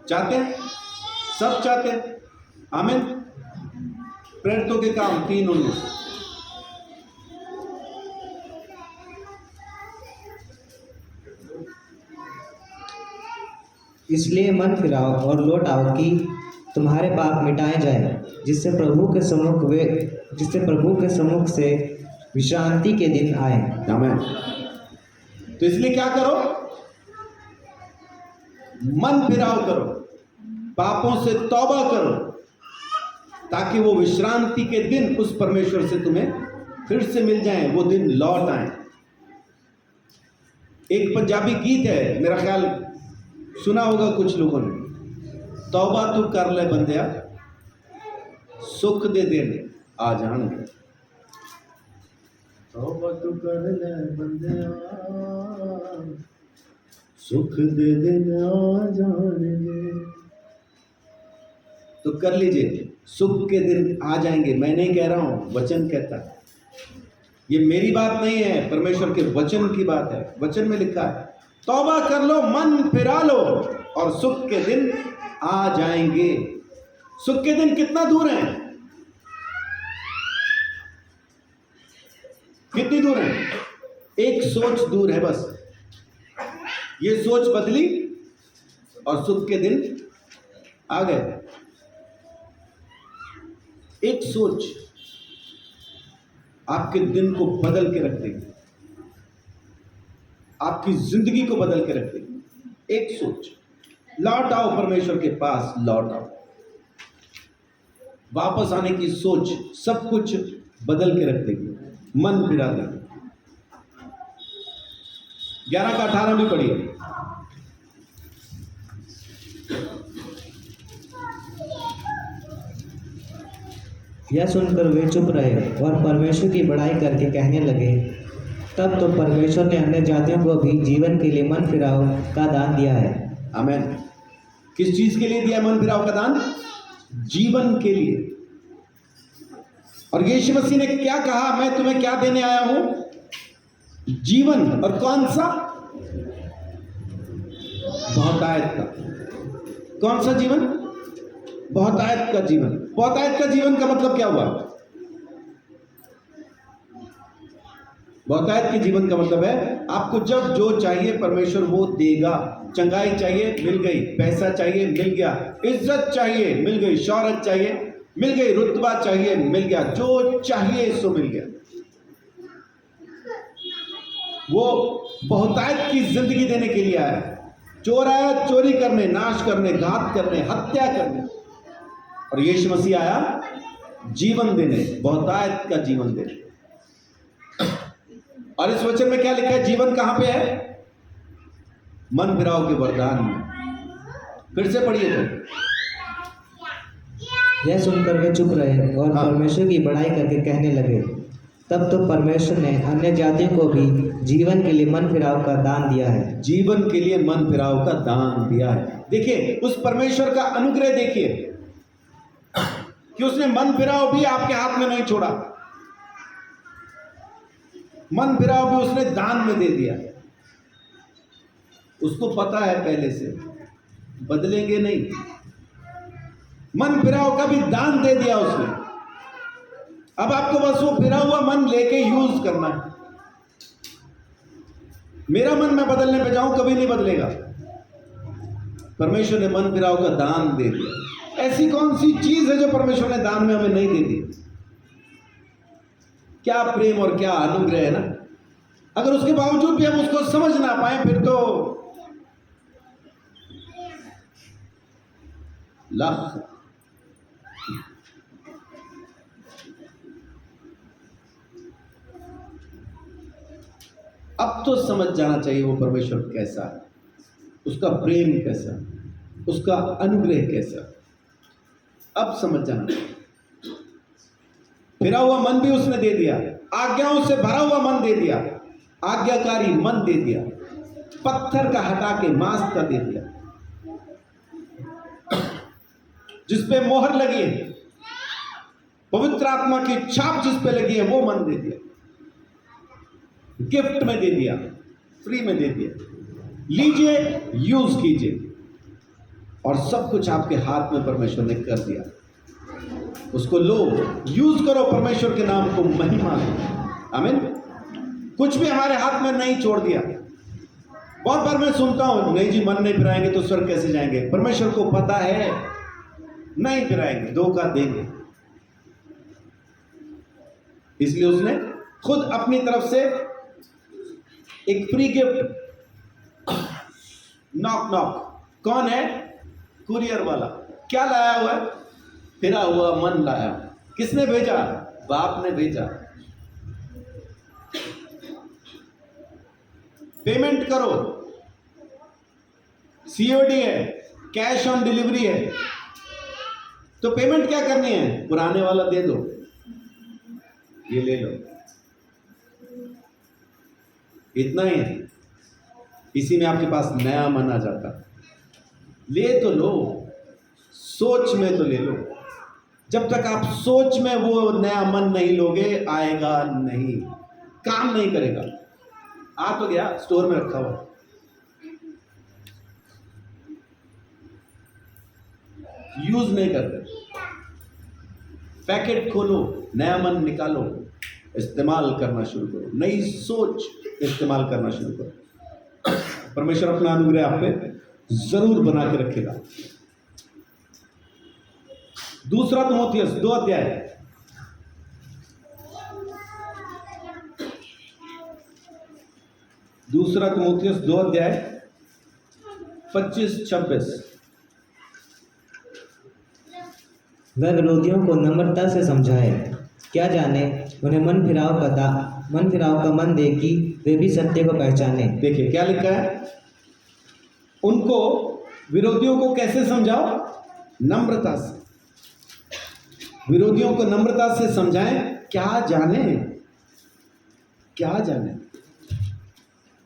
Speaker 1: चाहते हैं, सब चाहते हैं। आमीन। प्रेरितों के काम 3:19।
Speaker 2: इसलिए मन फिराओ और लौट आओ कि तुम्हारे पाप मिटाए जाए, जिससे प्रभु के सम्मुख से विश्रांति के दिन आए।
Speaker 1: आमेन। तो इसलिए क्या करो, मन फिराव करो, पापों से तौबा करो, ताकि वो विश्रांति के दिन उस परमेश्वर से तुम्हें फिर से मिल जाएं, वो दिन लौट आए। एक पंजाबी गीत है, मेरा ख्याल सुना होगा कुछ लोगों ने, तौबा तू कर ले बंदिया, सुख दे देने आ जाएंगे। तौबा तू कर ले बंदिया, सुख दे देने आ जाएंगे। तो कर लीजिए, सुख के दिन आ जाएंगे। मैं नहीं कह रहा हूं, वचन कहता है। ये मेरी बात नहीं है, परमेश्वर के वचन की बात है। वचन में लिखा है, तौबा कर लो, मन फिरा लो और सुख के दिन आ जाएंगे। सुख के दिन कितना दूर है? कितनी दूर है? एक सोच दूर है बस। ये सोच बदली और सुख के दिन आ गए। एक सोच आपके दिन को बदल के रख देगी, आपकी जिंदगी को बदल के रख देगी। एक सोच। लौट आओ परमेश्वर के पास, लौट आओ। वापस आने की सोच सब कुछ बदल के रख देगी, मन फिरा देगी। 11 का 18 भी पढ़िए।
Speaker 2: यह सुनकर वे चुप रहे और परमेश्वर की बड़ाई करके कहने लगे, तब तो परमेश्वर ने अन्य जातियों को भी जीवन के लिए मन फिराव का दान दिया है।
Speaker 1: आमेन। किस चीज के लिए दिया मन फिराव का दान? जीवन के लिए। और यीशु मसीह ने क्या कहा, मैं तुम्हें क्या देने आया हूं? जीवन। और कौन सा? बहुतायत का। कौन सा जीवन? बहुतायत का जीवन। बहुतायत का जीवन का मतलब क्या हुआ? बहुतायत के जीवन का मतलब है, आपको जब जो चाहिए परमेश्वर वो देगा। चंगाई चाहिए, मिल गई। पैसा चाहिए, मिल गया। इज्जत चाहिए, मिल गई। शौहरत चाहिए, मिल गई। रुतबा चाहिए, मिल गया। जो चाहिए सो मिल गया। वो बहुतायत की जिंदगी देने के लिए आया। चोर आया चोरी करने, नाश करने, घात करने, हत्या करने, और यीशु मसीह आया जीवन देने, बहुतायत का जीवन देने। और इस वचन में क्या लिखा है? जीवन कहां पे है? मन फिराव के वरदान में। फिर से पढ़िए तो।
Speaker 2: यह सुनकर वे चुप रहे और परमेश्वर की बड़ाई करके कहने लगे, तब तो परमेश्वर ने अन्य जातियों को भी जीवन के लिए मन फिराव का दान दिया है।
Speaker 1: जीवन के लिए मन फिराव का दान दिया है। देखिए उस परमेश्वर का अनुग्रह देखिए कि उसने मन फिराव भी आपके हाथ में नहीं छोड़ा। मन फिराव भी उसने दान में दे दिया। उसको पता है पहले से, बदलेंगे नहीं। मन फिराव का भी दान दे दिया उसने। अब आपको बस वो फिरा हुआ मन लेके यूज करना है। मेरा मन मैं बदलने पे जाऊं कभी नहीं बदलेगा। परमेश्वर ने मन फिराव का दान दे दिया। ऐसी कौन सी चीज है जो परमेश्वर ने दान में हमें नहीं दे दी? क्या प्रेम और क्या अनुग्रह है ना। अगर उसके बावजूद भी हम उसको समझ ना पाए, फिर तो लाख। अब तो समझ जाना चाहिए वो परमेश्वर कैसा है, उसका प्रेम कैसा, उसका अनुग्रह कैसा। अब समझ जाना चाहिए। फिरा हुआ मन भी उसने दे दिया, आज्ञाओं से भरा हुआ मन दे दिया, आज्ञाकारी मन दे दिया, पत्थर का हटा के मांस का दे दिया, जिसपे मोहर लगी है, पवित्र आत्मा की छाप जिस पे लगी है, वो मन दे दिया। गिफ्ट में दे दिया, फ्री में दे दिया। लीजिए, यूज कीजिए, और सब कुछ आपके हाथ में परमेश्वर ने कर दिया। उसको लो, यूज करो, परमेश्वर के नाम को महिमा दो। आमीन। कुछ भी हमारे हाथ में नहीं छोड़ दिया। बहुत बार मैं सुनता हूं, नहीं जी मन नहीं फिराएंगे तो स्वर्ग कैसे जाएंगे। परमेश्वर को पता है नहीं फिराएंगे, धोखा देंगे, इसलिए उसने खुद अपनी तरफ से एक फ्री गिफ्ट, नॉक नॉक, कौन है? कुरियर वाला। क्या लाया हुआ है? फिरा हुआ मन लाया। किसने भेजा? बाप ने भेजा। पेमेंट करो, सीओडी है, कैश ऑन डिलीवरी है। तो पेमेंट क्या करनी है? पुराने वाला दे दो, ये ले लो, इतना ही है। इसी में आपके पास नया मन आ जाता। ले तो लो, सोच में तो ले लो। जब तक आप सोच में वो नया मन नहीं लोगे, आएगा नहीं, काम नहीं करेगा। आ तो गया, स्टोर में रखा हुआ, यूज नहीं करते। पैकेट खोलो, नया मन निकालो, इस्तेमाल करना शुरू करो, नई सोच इस्तेमाल करना शुरू करो। परमेश्वर अपना अनुग्रह आप पे जरूर बना के रखेगा। दूसरा तीमुथियुस 2 अध्याय, दूसरा तीमुथियुस 2 अध्याय 25-26।
Speaker 2: वह विरोधियों को नम्रता से समझाए, क्या जाने उन्हें मन फिराव का मन दे कि वे भी सत्य को पहचाने।
Speaker 1: देखिए क्या लिखा है, उनको विरोधियों को कैसे समझाओ? नम्रता से। विरोधियों को नम्रता से समझाएं, क्या जाने, क्या जाने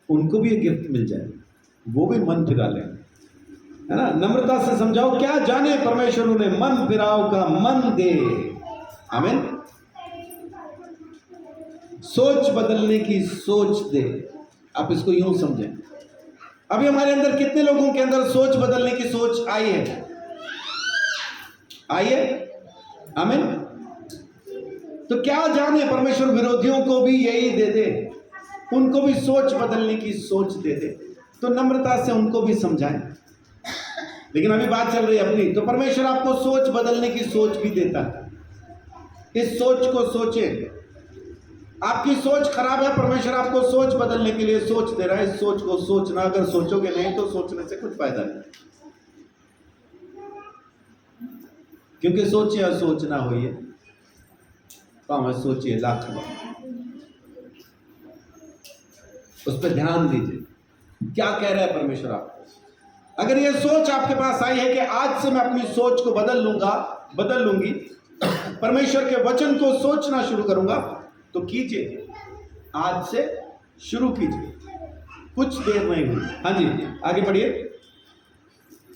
Speaker 1: उनको भी एक गिफ्ट मिल जाए, वो भी मन फिरा लें, है ना। नम्रता से समझाओ, क्या जाने परमेश्वर उन्हें मन फिराव का मन दे। आमीन। सोच बदलने की सोच दे। आप इसको यूं समझें, अभी हमारे अंदर कितने लोगों के अंदर सोच बदलने की सोच आई है? आई है? आमीन। तो क्या जाने परमेश्वर विरोधियों को भी यही दे दे, उनको भी सोच बदलने की सोच दे दे। तो नम्रता से उनको भी समझाएं। लेकिन अभी बात चल रही है अपनी, तो परमेश्वर आपको सोच बदलने की सोच भी देता है। इस सोच को सोचें। आपकी सोच खराब है, परमेश्वर आपको सोच बदलने के लिए सोच दे रहा है। इस सोच को सोचना, अगर सोचोगे नहीं तो सोचने से कुछ फायदा नहीं, क्योंकि सोचिए और सोचना होइए, तो सोचिए लाख बार, उस पर ध्यान दीजिए क्या कह रहा है परमेश्वर आपको। अगर ये सोच आपके पास आई है कि आज से मैं अपनी सोच को बदल लूंगी, परमेश्वर के वचन को सोचना शुरू करूंगा, तो कीजिए, आज से शुरू कीजिए, कुछ देर नहीं हुई। हाँ जी, आगे बढ़िए।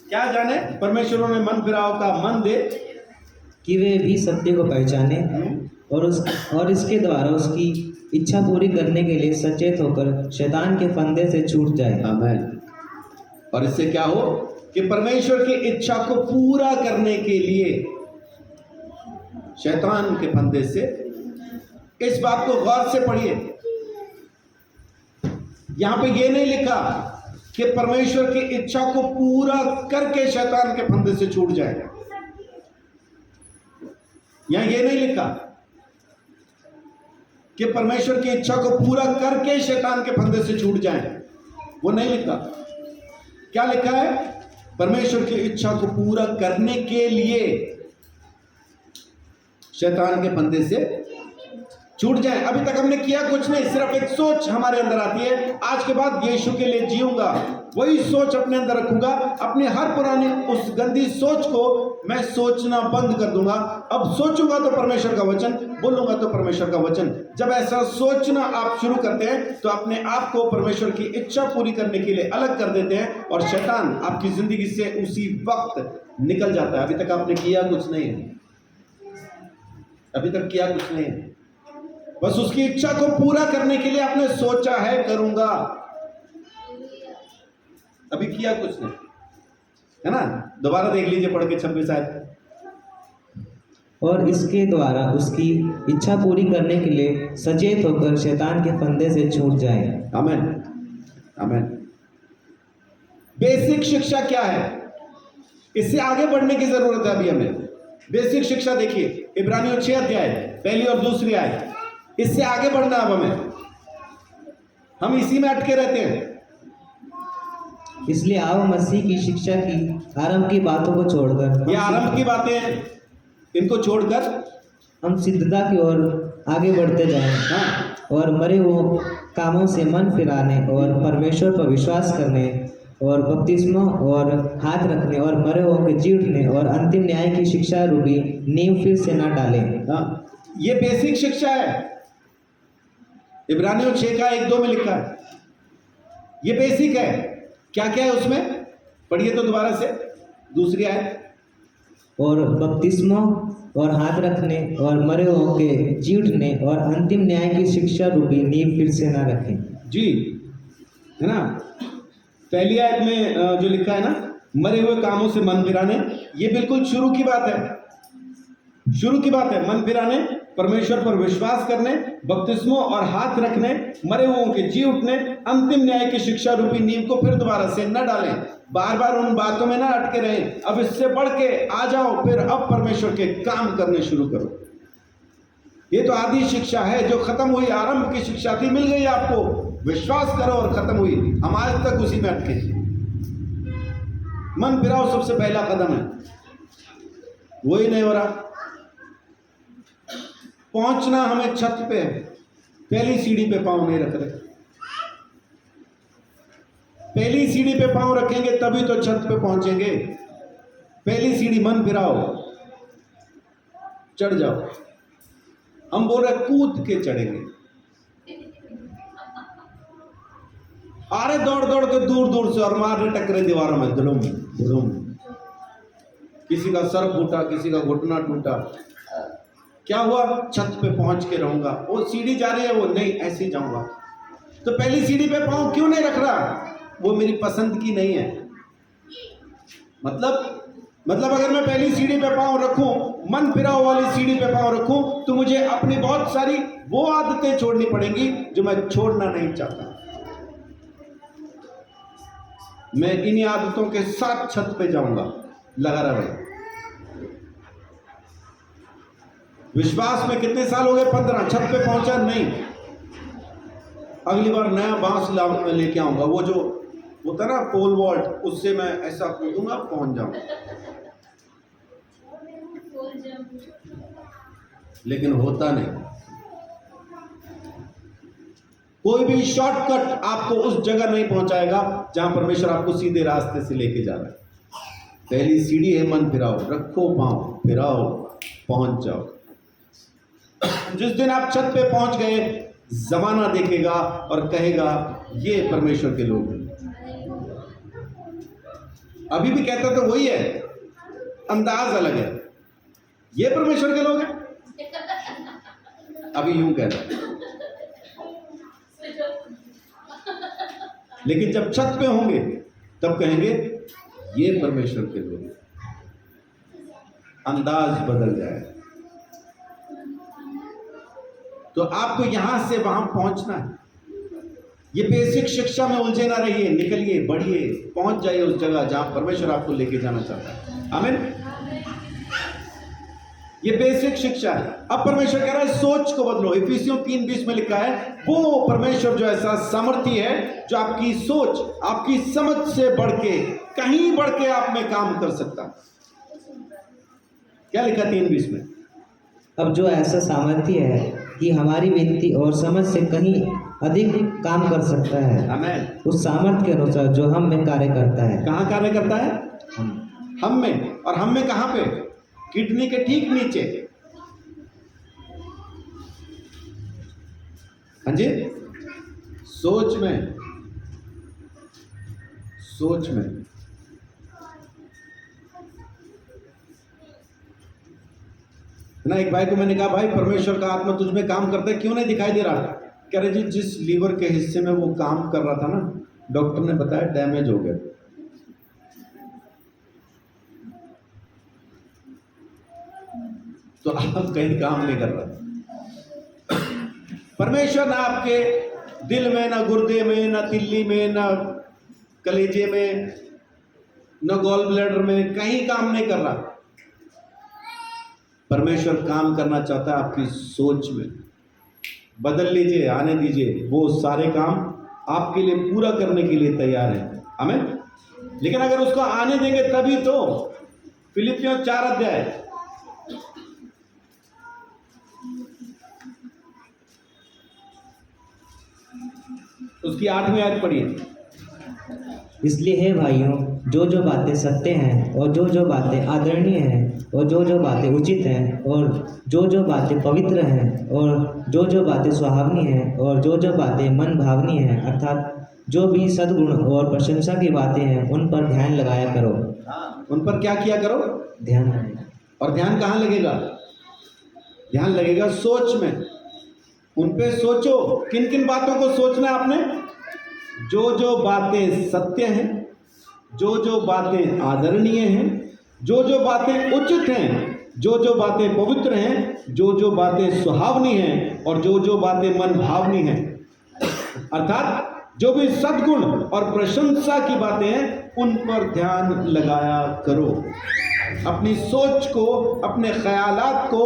Speaker 1: क्या जाने परमेश्वर ने मन फिराव का मन दे
Speaker 2: कि वे भी सत्य को पहचाने और इसके द्वारा उसकी इच्छा पूरी करने के लिए सचेत होकर शैतान के फंदे से छूट जाए।
Speaker 1: आमीन। और इससे क्या हो कि परमेश्वर की इच्छा को पूरा करने के लिए शैतान के फंदे से, इस बात को गौर से पढ़िए, यहां पे ये नहीं लिखा कि परमेश्वर की इच्छा को पूरा करके शैतान के फंदे से छूट जाएगा। यहां ये नहीं लिखा कि परमेश्वर की इच्छा को पूरा करके शैतान के फंदे से छूट जाए, वो नहीं लिखा। क्या लिखा है? परमेश्वर की इच्छा को पूरा करने के लिए शैतान के फंदे से छूट जाए। अभी तक हमने किया कुछ नहीं, सिर्फ एक सोच हमारे अंदर आती है, आज के बाद यीशु के लिए जीऊंगा, वही सोच अपने अंदर रखूंगा। अपने हर पुरानी उस गंदी सोच को मैं सोचना बंद कर दूंगा। अब सोचूंगा तो परमेश्वर का वचन, बोलूंगा तो परमेश्वर का वचन। जब ऐसा सोचना आप शुरू करते हैं तो अपने आप को परमेश्वर की इच्छा पूरी करने के लिए अलग कर देते हैं, और शैतान आपकी जिंदगी से उसी वक्त निकल जाता है। अभी तक आपने किया कुछ नहीं है, अभी तक किया कुछ नहीं है, बस उसकी इच्छा को पूरा करने के लिए आपने सोचा है करूंगा, अभी किया कुछ नहीं है ना। दोबारा देख लीजिए पढ़ के 26 आयत।
Speaker 2: और इसके द्वारा उसकी इच्छा पूरी करने के लिए सचेत होकर शैतान के फंदे से छूट जाए।
Speaker 1: आमीन, आमीन। बेसिक शिक्षा क्या है, इससे आगे बढ़ने की जरूरत है अभी हमें। बेसिक शिक्षा देखिए, इब्रानियों 6 अध्याय पहली और दूसरी आयत, इससे आगे बढ़ना अब हमें, हम इसी में अटके रहते हैं।
Speaker 2: इसलिए आओ मसीह की शिक्षा की आरंभ की बातों को छोड़कर
Speaker 1: ये आरंभ की बातें हैं, इनको छोड़कर
Speaker 2: हम सिद्धता की ओर आगे बढ़ते जाएं
Speaker 1: हाँ,
Speaker 2: और मरे हुए कामों से मन फिराने और परमेश्वर पर विश्वास करने और बपतिस्मों और हाथ रखने और मरे हुओं के जी उठने और अंतिम न्याय की शिक्षा रूपी नींव फिर से न डालें।
Speaker 1: हाँ, ये बेसिक शिक्षा है, इब्रानियों 6 का 1-2 में लिखा है, ये बेसिक है। क्या क्या है उसमें, पढ़िए तो दोबारा से दूसरी आयत।
Speaker 2: और बपतिस्मों और हाथ रखने और मरे हुओं के जी उठने और अंतिम न्याय की शिक्षा रूपी नींव फिर से न रखें।
Speaker 1: जी, है ना। पहली आयत में जो लिखा है ना, मरे हुए कामों से मन फिराने, ये बिल्कुल शुरू की बात है, शुरू की बात है। मन फिराने, परमेश्वर पर विश्वास करने, बपतिस्मों और हाथ रखने, मरे हुओं के जी उठने, अंतिम न्याय की शिक्षा रूपी नींव को फिर दोबारा से न डालें। बार बार उन बातों में ना अटके रहें, अब इससे बढ़ के आ जाओ, फिर अब परमेश्वर के काम करने शुरू करो। ये तो आदि शिक्षा है जो खत्म हुई, आरंभ की शिक्षा थी, मिल गई आपको, विश्वास करो और खत्म हुई। हम आज तक उसी में अटके। मन फिराओ सबसे पहला कदम है, वही नहीं हो रहा। पहुंचना हमें छत पे है, पहली सीढ़ी पे पांव नहीं रख रहे। पहली सीढ़ी पे पांव रखेंगे तभी तो छत पे पहुंचेंगे। पहली सीढ़ी मन फिराओ, चढ़ जाओ। हम बोल रहे कूद के चढ़ेंगे, आ रहे दौड़ दौड़ के दूर दूर से और मार रहे टकरे दीवारों में, धुलुम धुलुम। किसी का सर फूटा, किसी का घुटना टूटा, क्या हुआ, छत पे पहुंच के रहूंगा। वो सीढ़ी जा रही है, वो नहीं, ऐसे ही जाऊंगा। तो पहली सीढ़ी पे पांव क्यों नहीं रख रहा, वो मेरी पसंद की नहीं है। मतलब अगर मैं पहली सीढ़ी पे पांव रखूं, मन फिराओ वाली सीढ़ी पे पांव रखूं, तो मुझे अपनी बहुत सारी वो आदतें छोड़नी पड़ेंगी जो मैं छोड़ना नहीं चाहता। मैं इन्हीं आदतों के साथ छत पे जाऊंगा, लगा रहा भाई। विश्वास में कितने साल हो गए, 15, छत पे पहुंचा नहीं। अगली बार नया बांस लेके आऊंगा, वो जो होता ना पोल वॉल्ट, उससे मैं ऐसा कूदूंगा, पहुंच जाऊंगा। लेकिन होता नहीं। कोई भी शॉर्टकट आपको उस जगह नहीं पहुंचाएगा जहां परमेश्वर आपको सीधे रास्ते से लेके जा रहा है। पहली सीढ़ी है मन फिराओ, रखो पांव, फिराओ, पहुंच जाओ। जिस दिन आप छत पे पहुंच गए, जमाना देखेगा और कहेगा ये परमेश्वर के लोग हैं। अभी भी कहता तो वही है, अंदाज अलग है, ये परमेश्वर के लोग हैं। अभी यूं कहता है, लेकिन जब छत पे होंगे तब कहेंगे ये परमेश्वर के लोग हैं। अंदाज बदल जाएगा। तो आपको यहां से वहां पहुंचना है। ये बेसिक शिक्षा में उलझे ना रहिए, निकलिए, बढ़िए, पहुंच जाइए उस जगह जहां परमेश्वर आपको लेके जाना चाहता है। आमीन। ये बेसिक शिक्षा है। अब परमेश्वर कह रहा है सोच को बदलो। इफिसियों 3:20 में लिखा है, वो परमेश्वर जो ऐसा सामर्थी है जो आपकी सोच, आपकी समझ से बढ़ के, कहीं बढ़ के आप में काम कर सकता। क्या लिखा 3:20 में?
Speaker 2: अब जो ऐसा सामर्थ्य है कि हमारी विनती और समझ से कहीं अधिक काम कर सकता है,
Speaker 1: आमीन।
Speaker 2: उस सामर्थ्य के अनुसार जो हम में कार्य करता है।
Speaker 1: कहाँ कार्य करता है? हम में। और हम में कहाँ पे? किडनी के ठीक नीचे। हाँ जी, सोच में, सोच में। ना एक भाई को मैंने कहा, भाई परमेश्वर का आत्मा तुझ में काम करता है, क्यों नहीं दिखाई दे रहा? कह रहे जी, जिस लीवर के हिस्से में वो काम कर रहा था ना, डॉक्टर ने बताया डैमेज हो गया। तो आप कहीं काम नहीं कर रहा। परमेश्वर ना आपके दिल में, ना गुर्दे में, ना तिल्ली में, ना कलेजे में, न गॉल ब्लैडर में, कहीं काम नहीं कर रहा। परमेश्वर काम करना चाहता है आपकी सोच में। बदल लीजिए, आने दीजिए, वो सारे काम आपके लिए पूरा करने के लिए तैयार है। आमीन। लेकिन अगर उसको आने देंगे तभी तो। फिलिपियों 4 अध्याय उसकी 8वीं आयत पढ़िए।
Speaker 2: इसलिए हे भाइयों, जो जो बातें सत्य हैं और जो जो बातें आदरणीय हैं और जो जो बातें उचित हैं और जो जो बातें पवित्र हैं और जो जो बातें सुहावनी हैं और जो जो बातें मन भावनी हैं, अर्थात जो भी सद्गुण और प्रशंसा की बातें हैं, उन पर ध्यान लगाया करो।
Speaker 1: उन पर क्या किया करो?
Speaker 2: ध्यान लगाया।
Speaker 1: और ध्यान कहाँ लगेगा? ध्यान लगेगा सोच में। उन पे सोचो। किन किन बातों को सोचना है आपने? जो जो बातें सत्य हैं, जो जो बातें आदरणीय हैं, जो जो बातें उचित हैं, जो जो बातें पवित्र हैं, जो जो बातें सुहावनी हैं और जो जो बातें मन भावनी हैं, अर्थात जो भी सद्गुण और प्रशंसा की बातें हैं, उन पर ध्यान लगाया करो। अपनी सोच को, अपने ख्यालात को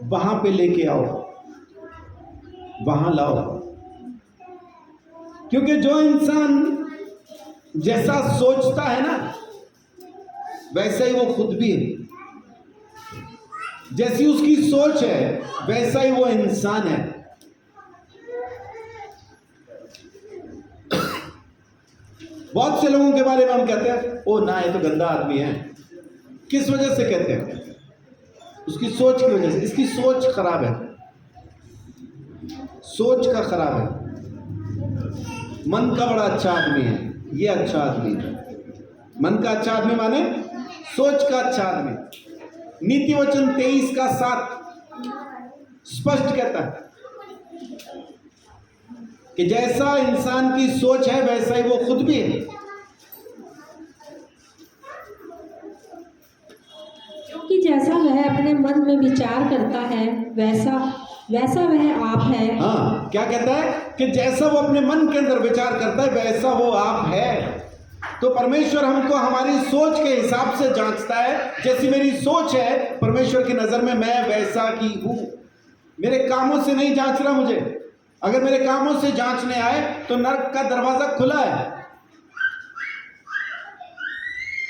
Speaker 1: वहां पे लेके आओ, वहां लाओ। क्योंकि जो इंसान जैसा सोचता है ना, वैसा ही वो खुद भी है। जैसी उसकी सोच है वैसा ही वो इंसान है। बहुत से लोगों के बारे में हम कहते हैं, ओ ना, ये तो गंदा आदमी है। किस वजह से कहते हैं? उसकी सोच की वजह से। इसकी सोच खराब है, सोच का खराब है। मन का बड़ा अच्छा आदमी है, ये अच्छा आदमी है। मन का अच्छा आदमी माने सोच का अच्छा आदमी। नीति वचन 23 का 7 स्पष्ट कहता है कि जैसा इंसान की सोच है वैसा ही वो खुद भी है।
Speaker 3: क्योंकि जैसा वह अपने मन में विचार करता है वैसा वह आप है।
Speaker 1: हाँ, क्या कहता है? कि जैसा वो अपने मन के अंदर विचार करता है वैसा वो आप है। तो परमेश्वर हमको हमारी सोच के हिसाब से जांचता है। जैसी मेरी सोच है, परमेश्वर की नजर में मैं वैसा ही हूं। मेरे कामों से नहीं जांच रहा मुझे। अगर मेरे कामों से जांचने आए तो नरक का दरवाजा खुला है।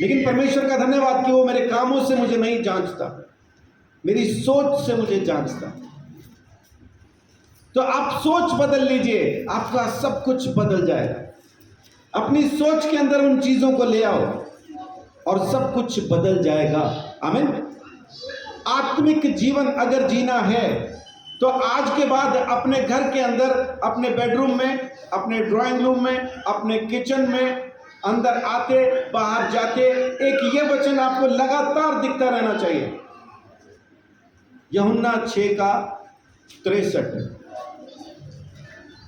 Speaker 1: लेकिन परमेश्वर का धन्यवाद कि वो मेरे कामों से मुझे नहीं जांचता, मेरी सोच से मुझे जांचता। तो आप सोच बदल लीजिए, आपका सब कुछ बदल जाएगा। अपनी सोच के अंदर उन चीजों को ले आओ और सब कुछ बदल जाएगा। आमीन। आत्मिक जीवन अगर जीना है तो आज के बाद अपने घर के अंदर, अपने बेडरूम में, अपने ड्राइंग रूम में, अपने किचन में, अंदर आते बाहर जाते, एक ये वचन आपको लगातार दिखता रहना चाहिए। यूहन्ना 6 का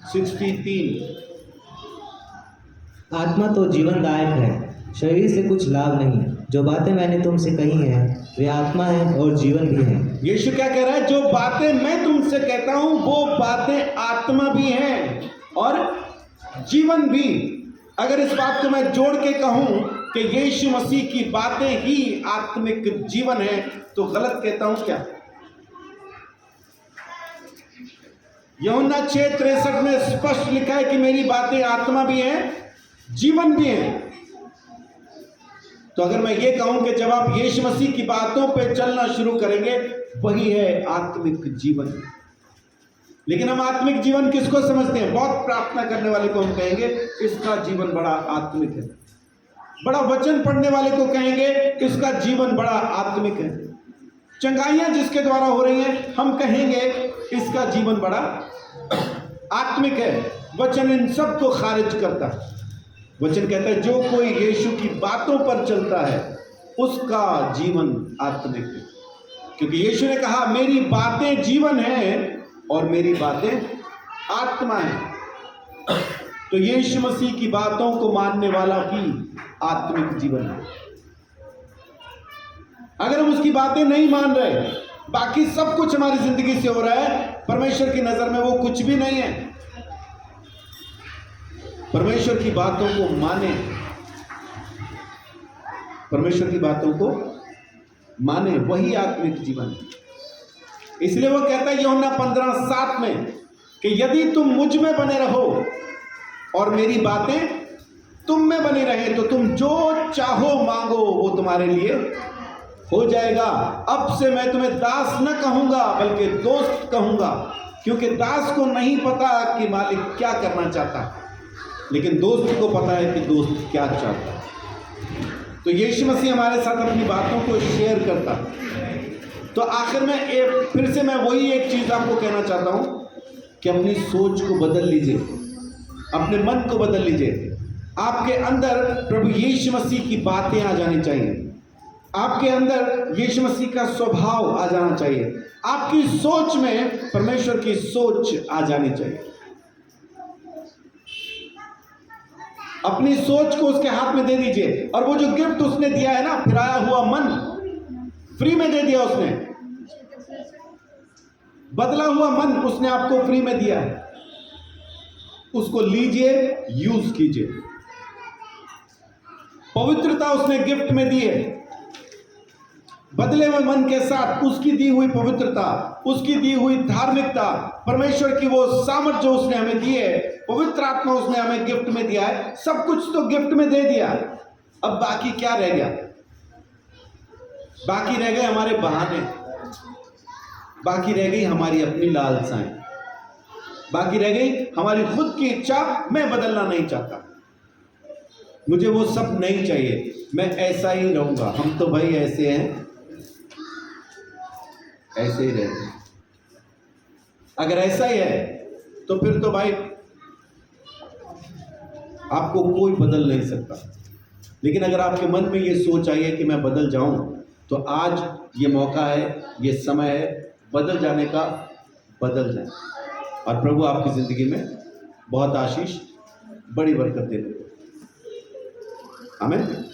Speaker 1: 63
Speaker 2: आत्मा तो जीवनदायक है, शरीर से कुछ लाभ नहीं। जो बातें मैंने तुमसे कही हैं वे आत्मा है और जीवन भी है।
Speaker 1: यीशु क्या कह रहा है? जो बातें मैं तुमसे कहता हूं वो बातें आत्मा भी हैं और जीवन भी। अगर इस बात को मैं जोड़ के कहूं कि यीशु मसीह की बातें ही आत्मिक जीवन है तो गलत कहता हूं क्या? यूहन्ना 6:63 में स्पष्ट लिखा है कि मेरी बातें आत्मा भी हैं, जीवन भी हैं। तो अगर मैं ये कहूं कि जब आप यीशु मसीह की बातों पे चलना शुरू करेंगे, वही है आत्मिक जीवन। लेकिन हम आत्मिक जीवन किसको समझते हैं? बहुत प्रार्थना करने वाले को हम कहेंगे इसका जीवन बड़ा आत्मिक है। बड़ा वचन पढ़ने वाले को कहेंगे इसका जीवन बड़ा आत्मिक है। चंगाइयां जिसके द्वारा हो रही हैं, हम कहेंगे इसका जीवन बड़ा आत्मिक है। वचन इन सब को खारिज करता है। वचन कहता है जो कोई यीशु की बातों पर चलता है उसका जीवन आत्मिक है। क्योंकि यीशु ने कहा मेरी बातें जीवन हैं और मेरी बातें आत्मा है। तो यीशु मसीह की बातों को मानने वाला ही आत्मिक जीवन है। अगर हम उसकी बातें नहीं मान रहे, बाकी सब कुछ हमारी जिंदगी से हो रहा है, परमेश्वर की नजर में वो कुछ भी नहीं है। परमेश्वर की बातों को माने। परमेश्वर की बातों को माने, वही आत्मिक जीवन है। इसलिए वो कहता है यूहन्ना 15:7 में कि यदि तुम मुझ में बने रहो और मेरी बातें तुम में बनी रहे तो तुम जो चाहो मांगो वो तुम्हारे लिए हो जाएगा। अब से मैं तुम्हें दास न कहूंगा बल्कि दोस्त कहूंगा, क्योंकि दास को नहीं पता कि मालिक क्या करना चाहता है, लेकिन दोस्त को पता है कि दोस्त क्या चाहता है। तो यीशु मसीह हमारे साथ अपनी बातों को शेयर करता है। तो आखिर में फिर से मैं वही एक चीज आपको कहना चाहता हूं कि अपनी सोच को बदल लीजिए, अपने मन को बदल लीजिए। आपके अंदर प्रभु यीशु मसीह की बातें आ जानी चाहिए, आपके अंदर यीशु मसीह का स्वभाव आ जाना चाहिए, आपकी सोच में परमेश्वर की सोच आ जानी चाहिए। अपनी सोच को उसके हाथ में दे दीजिए, और वो जो गिफ्ट उसने दिया है ना, फिराया हुआ मन, फ्री में दे दिया उसने, बदला हुआ मन उसने आपको फ्री में दिया है, उसको लीजिए, यूज कीजिए। पवित्रता उसने गिफ्ट में दी है, बदले हुए मन के साथ उसकी दी हुई पवित्रता, उसकी दी हुई धार्मिकता, परमेश्वर की वो सामर्थ जो उसने हमें दी है, पवित्र आत्मा उसने हमें गिफ्ट में दिया है, सब कुछ तो गिफ्ट में दे दिया। अब बाकी क्या रह गया? बाकी रह गए हमारे बहाने, बाकी रह गई हमारी अपनी लालसाएं, बाकी रह गई हमारी खुद की इच्छा। मैं बदलना नहीं चाहता, मुझे वो सब नहीं चाहिए, मैं ऐसा ही रहूंगा। हम तो भाई ऐसे हैं, ऐसे ही रहेंगे। अगर ऐसा ही है तो फिर तो भाई आपको कोई बदल नहीं सकता। लेकिन अगर आपके मन में ये सोच आई है कि मैं बदल जाऊं, तो आज ये मौका है, ये समय है बदल जाने का। बदल जाए और प्रभु आपकी जिंदगी में बहुत आशीष, बड़ी बरकत दे। आमीन।